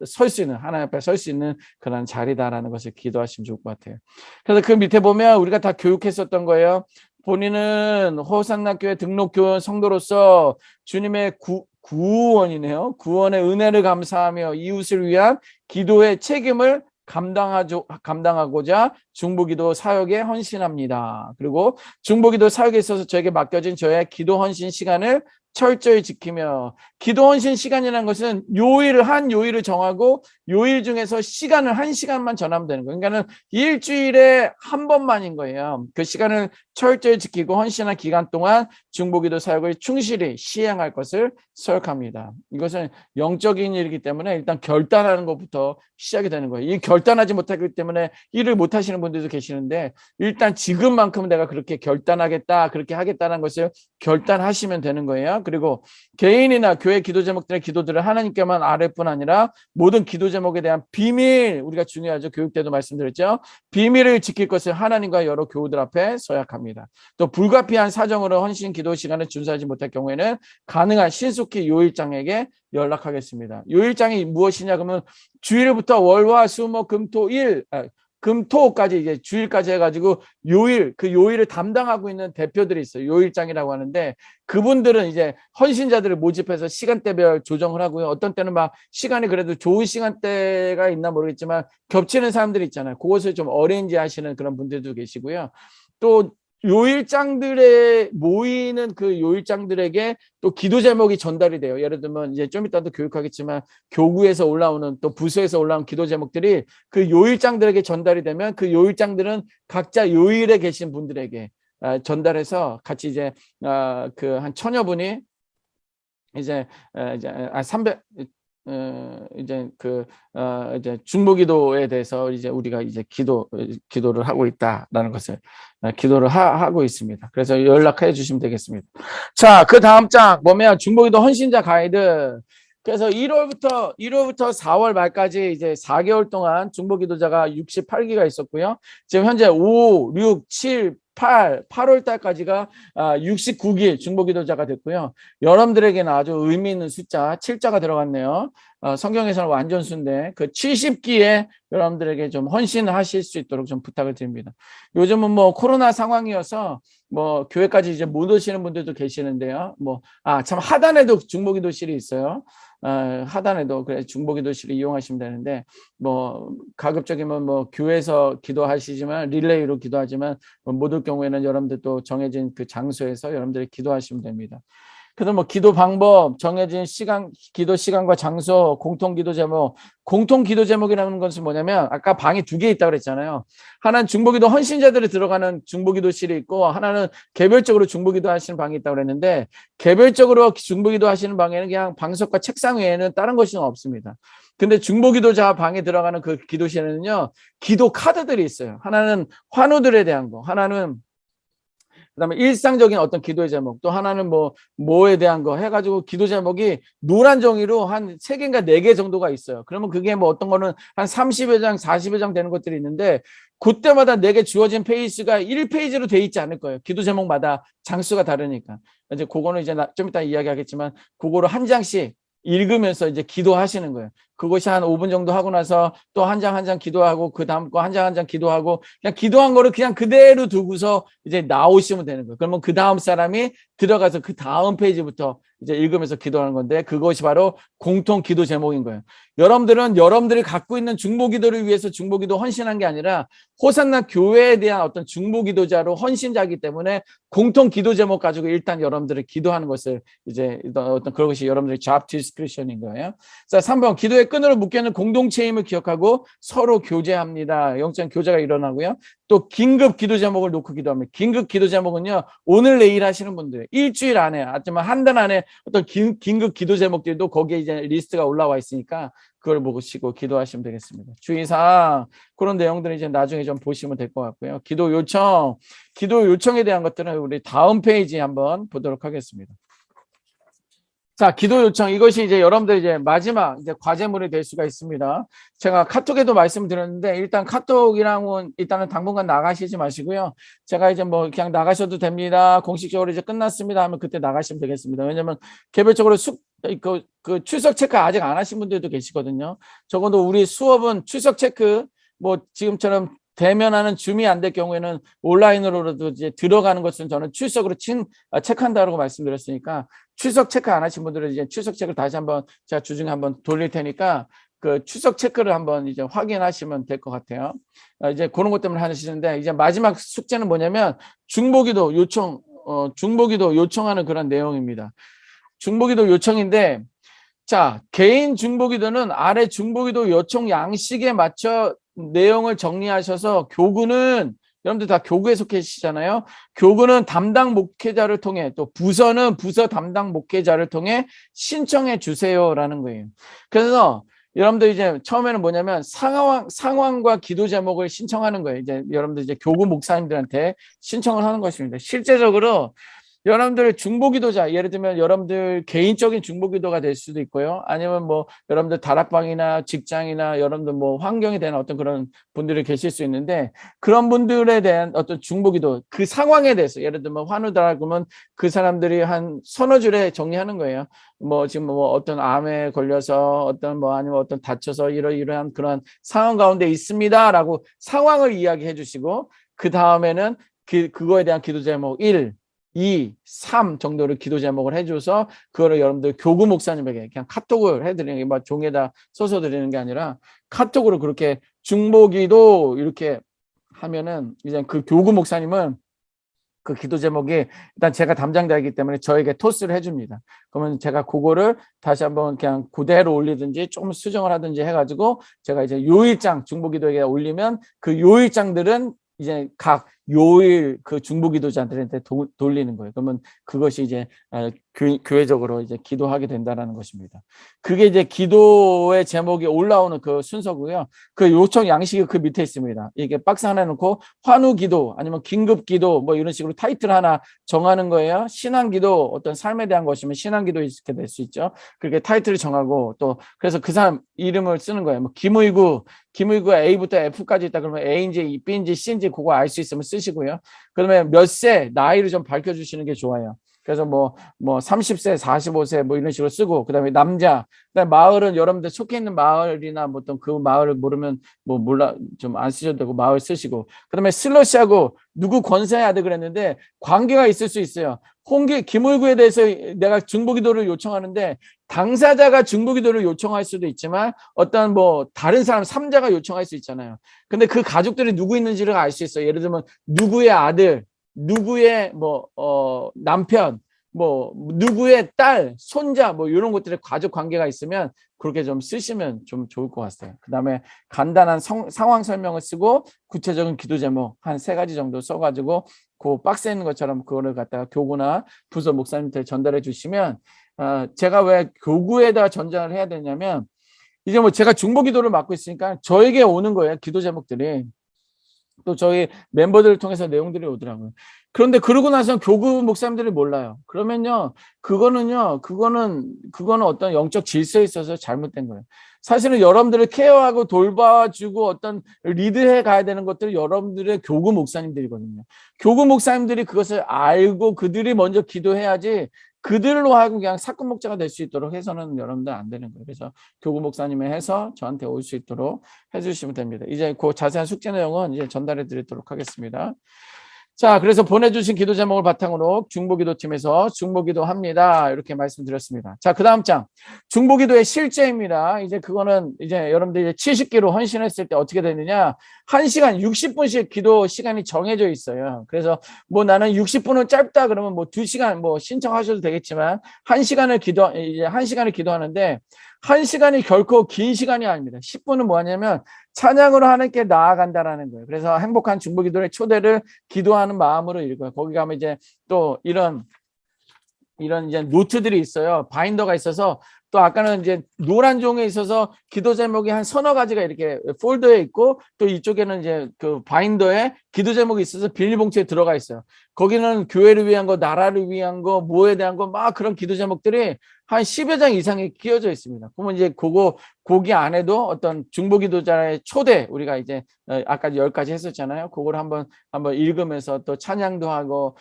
설 수 있는, 하나님 앞에 설 수 있는 그런 자리다라는 것을 기도하시면 좋을 것 같아요. 그래서 그 밑에 보면 우리가 다 교육했었던 거예요. 본인은 호산나 교회 등록 교원 성도로서 주님의 구원이네요. 구원의 은혜를 감사하며 이웃을 위한 기도의 책임을 감당하고자 중보기도 사역에 헌신합니다. 그리고 중보기도 사역에 있어서 저에게 맡겨진 저의 기도 헌신 시간을 철저히 지키며, 기도 헌신 시간이라는 것은 한 요일을 정하고 요일 중에서 시간을 1시간만 전하면 되는 거예요. 그러니까는 일주일에 한 번만인 거예요. 그 시간을 철저히 지키고 헌신한 기간 동안 중보기도 사역을 충실히 시행할 것을 서약합니다. 이것은 영적인 일이기 때문에 일단 결단하는 것부터 시작이 되는 거예요. 이 결단하지 못하기 때문에 일을 못 하시는 분들도 계시는데, 일단 지금만큼은 내가 그렇게 결단하겠다, 그렇게 하겠다는 것을 결단하시면 되는 거예요. 그리고 개인이나 교회 기도 제목들의 기도들을 하나님께만 아뢰 뿐 아니라 모든 기도 제목에 대한 비밀, 우리가 중요하죠. 교육 때도 말씀드렸죠. 비밀을 지킬 것을 하나님과 여러 교우들 앞에 서약합니다. 또 불가피한 사정으로 헌신 기도 시간을 준수하지 못할 경우에는 가능한 신속히 요일장에게 연락하겠습니다. 요일장이 무엇이냐 그러면 주일부터 월화 수목 금토까지 이제 주일까지 해가지고 그 요일을 담당하고 있는 대표들이 있어요. 요일장이라고 하는데, 그분들은 이제 헌신자들을 모집해서 시간대별 조정을 하고요. 어떤 때는 막 시간이 그래도 좋은 시간대가 있나 모르겠지만 겹치는 사람들이 있잖아요. 그것을 좀 어레인지 하시는 그런 분들도 계시고요. 또 요일장들의 모이는 그 요일장들에게 또 기도 제목이 전달이 돼요. 예를 들면 이제 좀 이따도 교육하겠지만 교구에서 올라오는, 또 부서에서 올라온 기도 제목들이 그 요일장들에게 전달이 되면 그 요일장들은 각자 요일에 계신 분들에게 전달해서 같이 이제 그 한 1000여 분이 이제 300 이제 이제 중보기도에 대해서 이제 우리가 이제 기도를 하고 있다라는 것을 기도를 하고 있습니다. 그래서 연락해 주시면 되겠습니다. 자, 그 다음 장 보면 중보기도 헌신자 가이드. 그래서 1월부터 4월 말까지 이제 4개월 동안 중보기도자가 68기가 있었고요. 지금 현재 5, 6, 7, 8월 달까지가 69기 중보기도자가 됐고요. 여러분들에게는 아주 의미 있는 숫자 7자가 들어갔네요. 성경에서는 완전수인데 그 70기에 여러분들에게 좀 헌신하실 수 있도록 좀 부탁을 드립니다. 요즘은 뭐 코로나 상황이어서 뭐 교회까지 이제 못 오시는 분들도 계시는데요. 참 하단에도 중보기도실이 있어요. 하단에도 그래 중보기도실을 이용하시면 되는데 뭐 가급적이면 뭐 교회에서 기도하시지만 릴레이로 기도하지만 못 올 경우에는 여러분들 또 정해진 그 장소에서 여러분들이 기도하시면 됩니다. 그래서 뭐 기도 방법, 정해진 시간, 기도 시간과 장소, 공통 기도 제목. 공통 기도 제목이라는 것은 뭐냐면 아까 방이 2개 있다고 그랬잖아요. 하나는 중보기도 헌신자들이 들어가는 중보기도실이 있고 하나는 개별적으로 중보기도 하시는 방이 있다고 그랬는데 개별적으로 중보기도 하시는 방에는 그냥 방석과 책상 외에는 다른 것이 없습니다. 근데 중보기도자 방에 들어가는 그 기도실에는요. 기도 카드들이 있어요. 하나는 환우들에 대한 거, 하나는 그다음에 일상적인 어떤 기도의 제목, 또 하나는 뭐에 대한 거 해가지고 기도 제목이 노란 종이로 한 3개인가 4개 정도가 있어요. 그러면 그게 뭐 어떤 거는 한 30여 장, 40여 장 되는 것들이 있는데 그때마다 내게 주어진 페이지가 1페이지로 돼 있지 않을 거예요. 기도 제목마다 장수가 다르니까. 이제 그거는 이제 좀 이따 이야기하겠지만 그거를 한 장씩 읽으면서 이제 기도하시는 거예요. 그것이 한 5분 정도 하고 나서 또 한 장 한 장 기도하고 그 다음 거 한 장 한 장 기도하고 그냥 기도한 거를 그냥 그대로 두고서 이제 나오시면 되는 거예요. 그러면 그 다음 사람이 들어가서 그 다음 페이지부터 이제 읽으면서 기도하는 건데 그것이 바로 공통 기도 제목인 거예요. 여러분들은 여러분들이 갖고 있는 중보기도를 위해서 중보기도 헌신한 게 아니라 호산나 교회에 대한 어떤 중보기도자로 헌신자이기 때문에 공통 기도 제목 가지고 일단 여러분들이 기도하는 것을 이제 어떤 그런 것이 여러분들의 job description인 거예요. 자, 3번 기도의 끈으로 묶여있는 공동체임을 기억하고 서로 교제합니다. 영적 교제가 일어나고요. 또 긴급 기도 제목을 놓고 기도합니다. 긴급 기도 제목은요. 오늘 내일 하시는 분들 일주일 안에 하지만 한 달 안에 어떤 긴급 기도 제목들도 거기에 이제 리스트가 올라와 있으니까 그걸 보시고 기도하시면 되겠습니다. 주의사항 그런 내용들은 이제 나중에 좀 보시면 될 것 같고요. 기도 요청에 대한 것들은 우리 다음 페이지에 한번 보도록 하겠습니다. 자, 기도 요청. 이것이 이제 여러분들 이제 마지막 이제 과제물이 될 수가 있습니다. 제가 카톡에도 말씀드렸는데 일단 카톡이랑은 일단은 당분간 나가시지 마시고요. 제가 이제 뭐 그냥 나가셔도 됩니다. 공식적으로 이제 끝났습니다 하면 그때 나가시면 되겠습니다. 왜냐면 개별적으로 그 출석 체크 아직 안 하신 분들도 계시거든요. 적어도 우리 수업은 출석 체크 뭐 지금처럼 대면하는 줌이 안 될 경우에는 온라인으로도 이제 들어가는 것은 저는 출석으로 체크한다고 말씀드렸으니까 출석 체크 안 하신 분들은 이제 출석 체크를 다시 한번 제가 주중에 한번 돌릴 테니까 그 출석 체크를 한번 이제 확인하시면 될 것 같아요. 이제 그런 것 때문에 하시는데 이제 마지막 숙제는 뭐냐면 중보기도 요청하는 그런 내용입니다. 중보기도 요청인데 자, 개인 중보기도는 아래 중보기도 요청 양식에 맞춰 내용을 정리하셔서 교구는 여러분들 다 교구에 속해 계시잖아요. 교구는 담당 목회자를 통해 또 부서는 부서 담당 목회자를 통해 신청해 주세요라는 거예요. 그래서 여러분들 이제 처음에는 뭐냐면 상황과 기도 제목을 신청하는 거예요. 이제 여러분들 이제 교구 목사님들한테 신청을 하는 것입니다. 실제적으로 여러분들 중보기도자, 예를 들면 여러분들 개인적인 중보기도가 될 수도 있고요. 아니면 뭐 여러분들 다락방이나 직장이나 여러분들 뭐 환경에 대한 어떤 그런 분들이 계실 수 있는데 그런 분들에 대한 어떤 중보기도 그 상황에 대해서 예를 들면 환우다 그러면 그 사람들이 한 서너 줄에 정리하는 거예요. 뭐 지금 뭐 어떤 암에 걸려서 어떤 뭐 아니면 어떤 다쳐서 이러이러한 그런 상황 가운데 있습니다라고 상황을 이야기해 주시고 그 다음에는 그거에 대한 기도 제목 1, 2, 3 정도를 기도 제목을 해줘서 그거를 여러분들 교구 목사님에게 그냥 카톡을 해드리는 게 막 종에다 써서 드리는 게 아니라 카톡으로 그렇게 중보기도 이렇게 하면은 이제 그 교구 목사님은 그 기도 제목이 일단 제가 담당자이기 때문에 저에게 토스를 해줍니다. 그러면 제가 그거를 다시 한번 그냥 그대로 올리든지 조금 수정을 하든지 해가지고 제가 이제 요일장 중보기도에게 올리면 그 요일장들은 이제 각 요일 그 중보기도자들한테 돌리는 거예요. 그러면 그것이 이제 교회적으로 이제 기도하게 된다라는 것입니다. 그게 이제 기도의 제목이 올라오는 그 순서고요. 그 요청 양식이 그 밑에 있습니다. 이게 박스 하나 놓고 환우기도 아니면 긴급기도 뭐 이런 식으로 타이틀 하나 정하는 거예요. 신앙기도 어떤 삶에 대한 것이면 신앙기도 이렇게 될 수 있죠. 그렇게 타이틀을 정하고 또 그래서 그 사람 이름을 쓰는 거예요. 뭐 김의구 A부터 F까지 있다 그러면 A인지 B인지 C인지 그거 알 수 있으면 쓰시고요. 그러면 몇 세 나이를 좀 밝혀주시는 게 좋아요. 그래서 뭐 30세, 45세 뭐 이런 식으로 쓰고, 그다음에 남자, 그다음에 마을은 여러분들 속해 있는 마을이나 뭐 어떤 그 마을을 모르면 뭐 몰라 좀 안 쓰셔도 되고 마을 쓰시고, 그다음에 슬러시하고 누구 권사의 아들 그랬는데 관계가 있을 수 있어요. 기물구에 대해서 내가 중보기도를 요청하는데 당사자가 중보기도를 요청할 수도 있지만 어떤 뭐 다른 사람 3자가 요청할 수 있잖아요. 근데 그 가족들이 누구 있는지를 알 수 있어요. 예를 들면 누구의 아들, 누구의 남편, 뭐 누구의 딸, 손자 뭐 이런 것들의 가족 관계가 있으면 그렇게 좀 쓰시면 좀 좋을 것 같아요. 그다음에 간단한 상황 설명을 쓰고 구체적인 기도 제목 한 3가지 정도 써가지고 그 박스에 있는 것처럼 그거를 갖다가 교구나 부서 목사님한테 전달해 주시면, 제가 왜 교구에다 전달을 해야 되냐면 이제 뭐 제가 중보기도를 맡고 있으니까 저에게 오는 거예요. 기도 제목들이. 또 저희 멤버들을 통해서 내용들이 오더라고요. 그런데 그러고 나서 교구 목사님들이 몰라요. 그러면요, 그거는 어떤 영적 질서에 있어서 잘못된 거예요. 사실은 여러분들을 케어하고 돌봐주고 어떤 리드해 가야 되는 것들은 여러분들의 교구 목사님들이거든요. 교구 목사님들이 그것을 알고 그들이 먼저 기도해야지 그들로 하여금 그냥 사건 목자가 될 수 있도록 해서는 여러분들 안 되는 거예요. 그래서 교구 목사님이 해서 저한테 올 수 있도록 해주시면 됩니다. 이제 그 자세한 숙제 내용은 이제 전달해 드리도록 하겠습니다. 자, 그래서 보내주신 기도 제목을 바탕으로 중보기도팀에서 중보기도 합니다. 이렇게 말씀드렸습니다. 자, 그 다음 장. 중보기도의 실제입니다. 이제 그거는 이제 여러분들 이제 70기로 헌신했을 때 어떻게 되느냐. 1시간 60분씩 기도 시간이 정해져 있어요. 그래서 뭐 나는 60분은 짧다 그러면 뭐 2시간 뭐 신청하셔도 되겠지만 1시간을 기도하는데 1시간이 결코 긴 시간이 아닙니다. 10분은 뭐냐면 찬양으로 하나님께 나아간다라는 거예요. 그래서 행복한 중보기도의 초대를 기도하는 마음으로 읽어요. 거기 가면 이제 또 이런 이제 노트들이 있어요. 바인더가 있어서 또 아까는 이제 노란 종이에 있어서 기도 제목이 한 3-4가지가 이렇게 폴더에 있고 또 이쪽에는 이제 그 바인더에 기도 제목이 있어서 비닐봉투에 들어가 있어요. 거기는 교회를 위한 거, 나라를 위한 거, 뭐에 대한 거 막 그런 기도 제목들이 한 10여 장 이상이 끼어져 있습니다. 그러면 이제 거기 안에도 어떤 중보기도자의 초대, 우리가 이제 아까 10가지 했었잖아요. 그걸 한번 읽으면서 또 찬양도 하고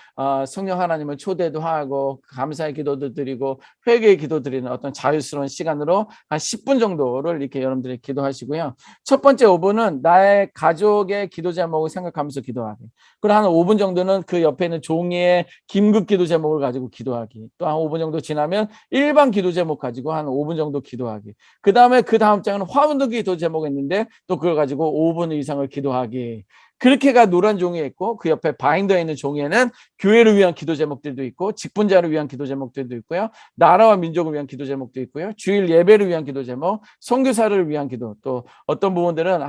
성령 하나님을 초대도 하고 감사의 기도도 드리고 회개의 기도 드리는 어떤 자유스러운 시간으로 한 10분 정도를 이렇게 여러분들이 기도하시고요. 첫 번째 5분은 나의 가족의 기도 제목을 생각하면서 기도하기. 그리고 한 5분 정도는 그 옆에 있는 종이의 긴급 기도 제목을 가지고 기도하기. 또 한 5분 정도 지나면 일반 기도 제목 가지고 한 5분 정도 기도하기. 그 다음에 그 다음 장은 화음도 기도 제목이 있는데 또 그걸 가지고 5분 이상을 기도하기. 그렇게가 노란 종이에 있고 그 옆에 바인더에 있는 종이에는 교회를 위한 기도 제목들도 있고 직분자를 위한 기도 제목들도 있고요. 나라와 민족을 위한 기도 제목도 있고요. 주일 예배를 위한 기도 제목, 선교사를 위한 기도, 또 어떤 부분들은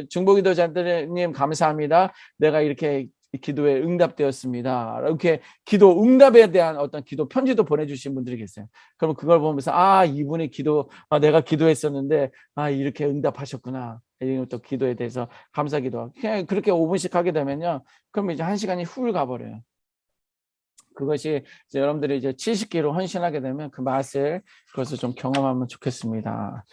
중보기도자님 감사합니다. 내가 이렇게 기도에 응답되었습니다. 이렇게 기도 응답에 대한 어떤 기도 편지도 보내주신 분들이 계세요. 그럼 그걸 보면서 이분이 내가 기도했었는데 이렇게 응답하셨구나. 또 기도에 대해서 감사 기도하고 그냥 그렇게 5분씩 하게 되면요. 그럼 이제 1시간이 훌 가버려요. 그것이 이제 여러분들이 이제 70기로 헌신하게 되면 그 맛을 그것을 좀 경험하면 좋겠습니다.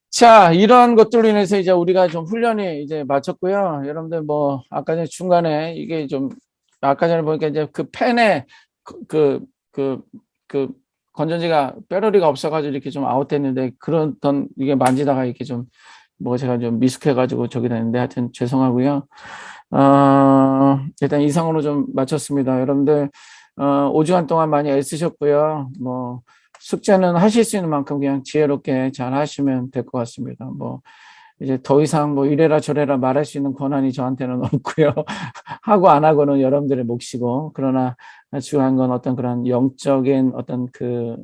자, 이런 것들로 인해서 이제 우리가 좀 훈련이 이제 마쳤고요. 여러분들 뭐 아까 전에 중간에 이게 좀 아까 전에 보니까 이제 그 펜에 그 건전지가 배터리가 없어가지고 이렇게 좀 아웃됐는데 그런 이게 만지다가 이렇게 좀 뭐 제가 좀 미숙해가지고 저기 됐는데 하여튼 죄송하고요. 일단 이상으로 좀 마쳤습니다. 여러분들 5주간 동안 많이 애쓰셨고요. 뭐 숙제는 하실 수 있는 만큼 그냥 지혜롭게 잘 하시면 될 것 같습니다. 뭐 이제 더 이상 뭐 이래라 저래라 말할 수 있는 권한이 저한테는 없고요. 하고 안 하고는 여러분들의 몫이고, 그러나 중요한 건 어떤 그런 영적인 어떤 그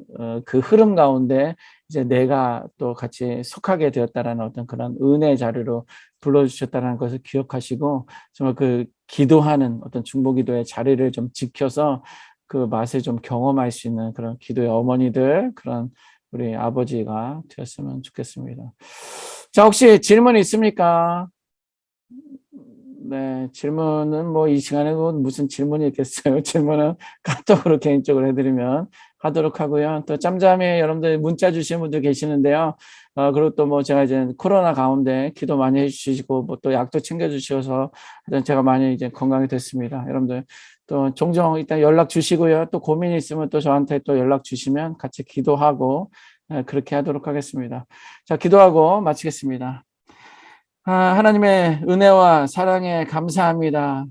흐름 가운데 이제 내가 또 같이 속하게 되었다라는 어떤 그런 은혜의 자리로 불러주셨다는 것을 기억하시고 정말 그 기도하는 어떤 중보기도의 자리를 좀 지켜서 그 맛을 좀 경험할 수 있는 그런 기도의 어머니들, 그런 우리 아버지가 되었으면 좋겠습니다. 자, 혹시 질문 있습니까? 네, 질문은 뭐 이 시간에 무슨 질문이 있겠어요? 질문은 카톡으로 개인적으로 해드리면 하도록 하고요. 또 짬짬이 여러분들 문자 주시는 분들 계시는데요. 그리고 또 뭐 제가 이제 코로나 가운데 기도 많이 해주시고 뭐 또 약도 챙겨주셔서 제가 많이 이제 건강이 됐습니다. 여러분들 또 종종 일단 연락 주시고요. 또 고민이 있으면 또 저한테 또 연락 주시면 같이 기도하고 그렇게 하도록 하겠습니다. 자, 기도하고 마치겠습니다. 하나님의 은혜와 사랑에 감사합니다.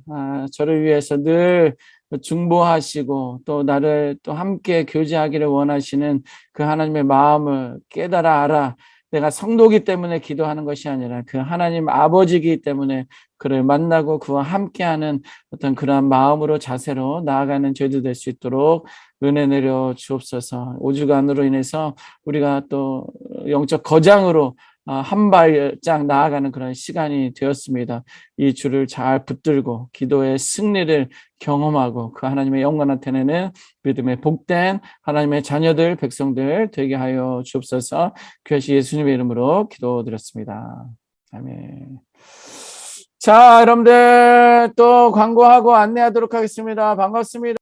저를 위해서 늘 중보하시고 또 나를 또 함께 교제하기를 원하시는 그 하나님의 마음을 깨달아 알아. 내가 성도기 때문에 기도하는 것이 아니라 그 하나님 아버지이기 때문에 그를 만나고 그와 함께하는 어떤 그러한 마음으로 자세로 나아가는 저희들 될 수 있도록 은혜 내려 주옵소서. 5주간으로 인해서 우리가 또 영적 거장으로 한 발짝 나아가는 그런 시간이 되었습니다. 이 주를 잘 붙들고 기도의 승리를 경험하고 그 하나님의 영광 나타내는 믿음의 복된 하나님의 자녀들, 백성들 되게 하여 주옵소서. 귀하신 예수님의 이름으로 기도드렸습니다. 아멘. 자, 여러분들 또 광고하고 안내하도록 하겠습니다. 반갑습니다.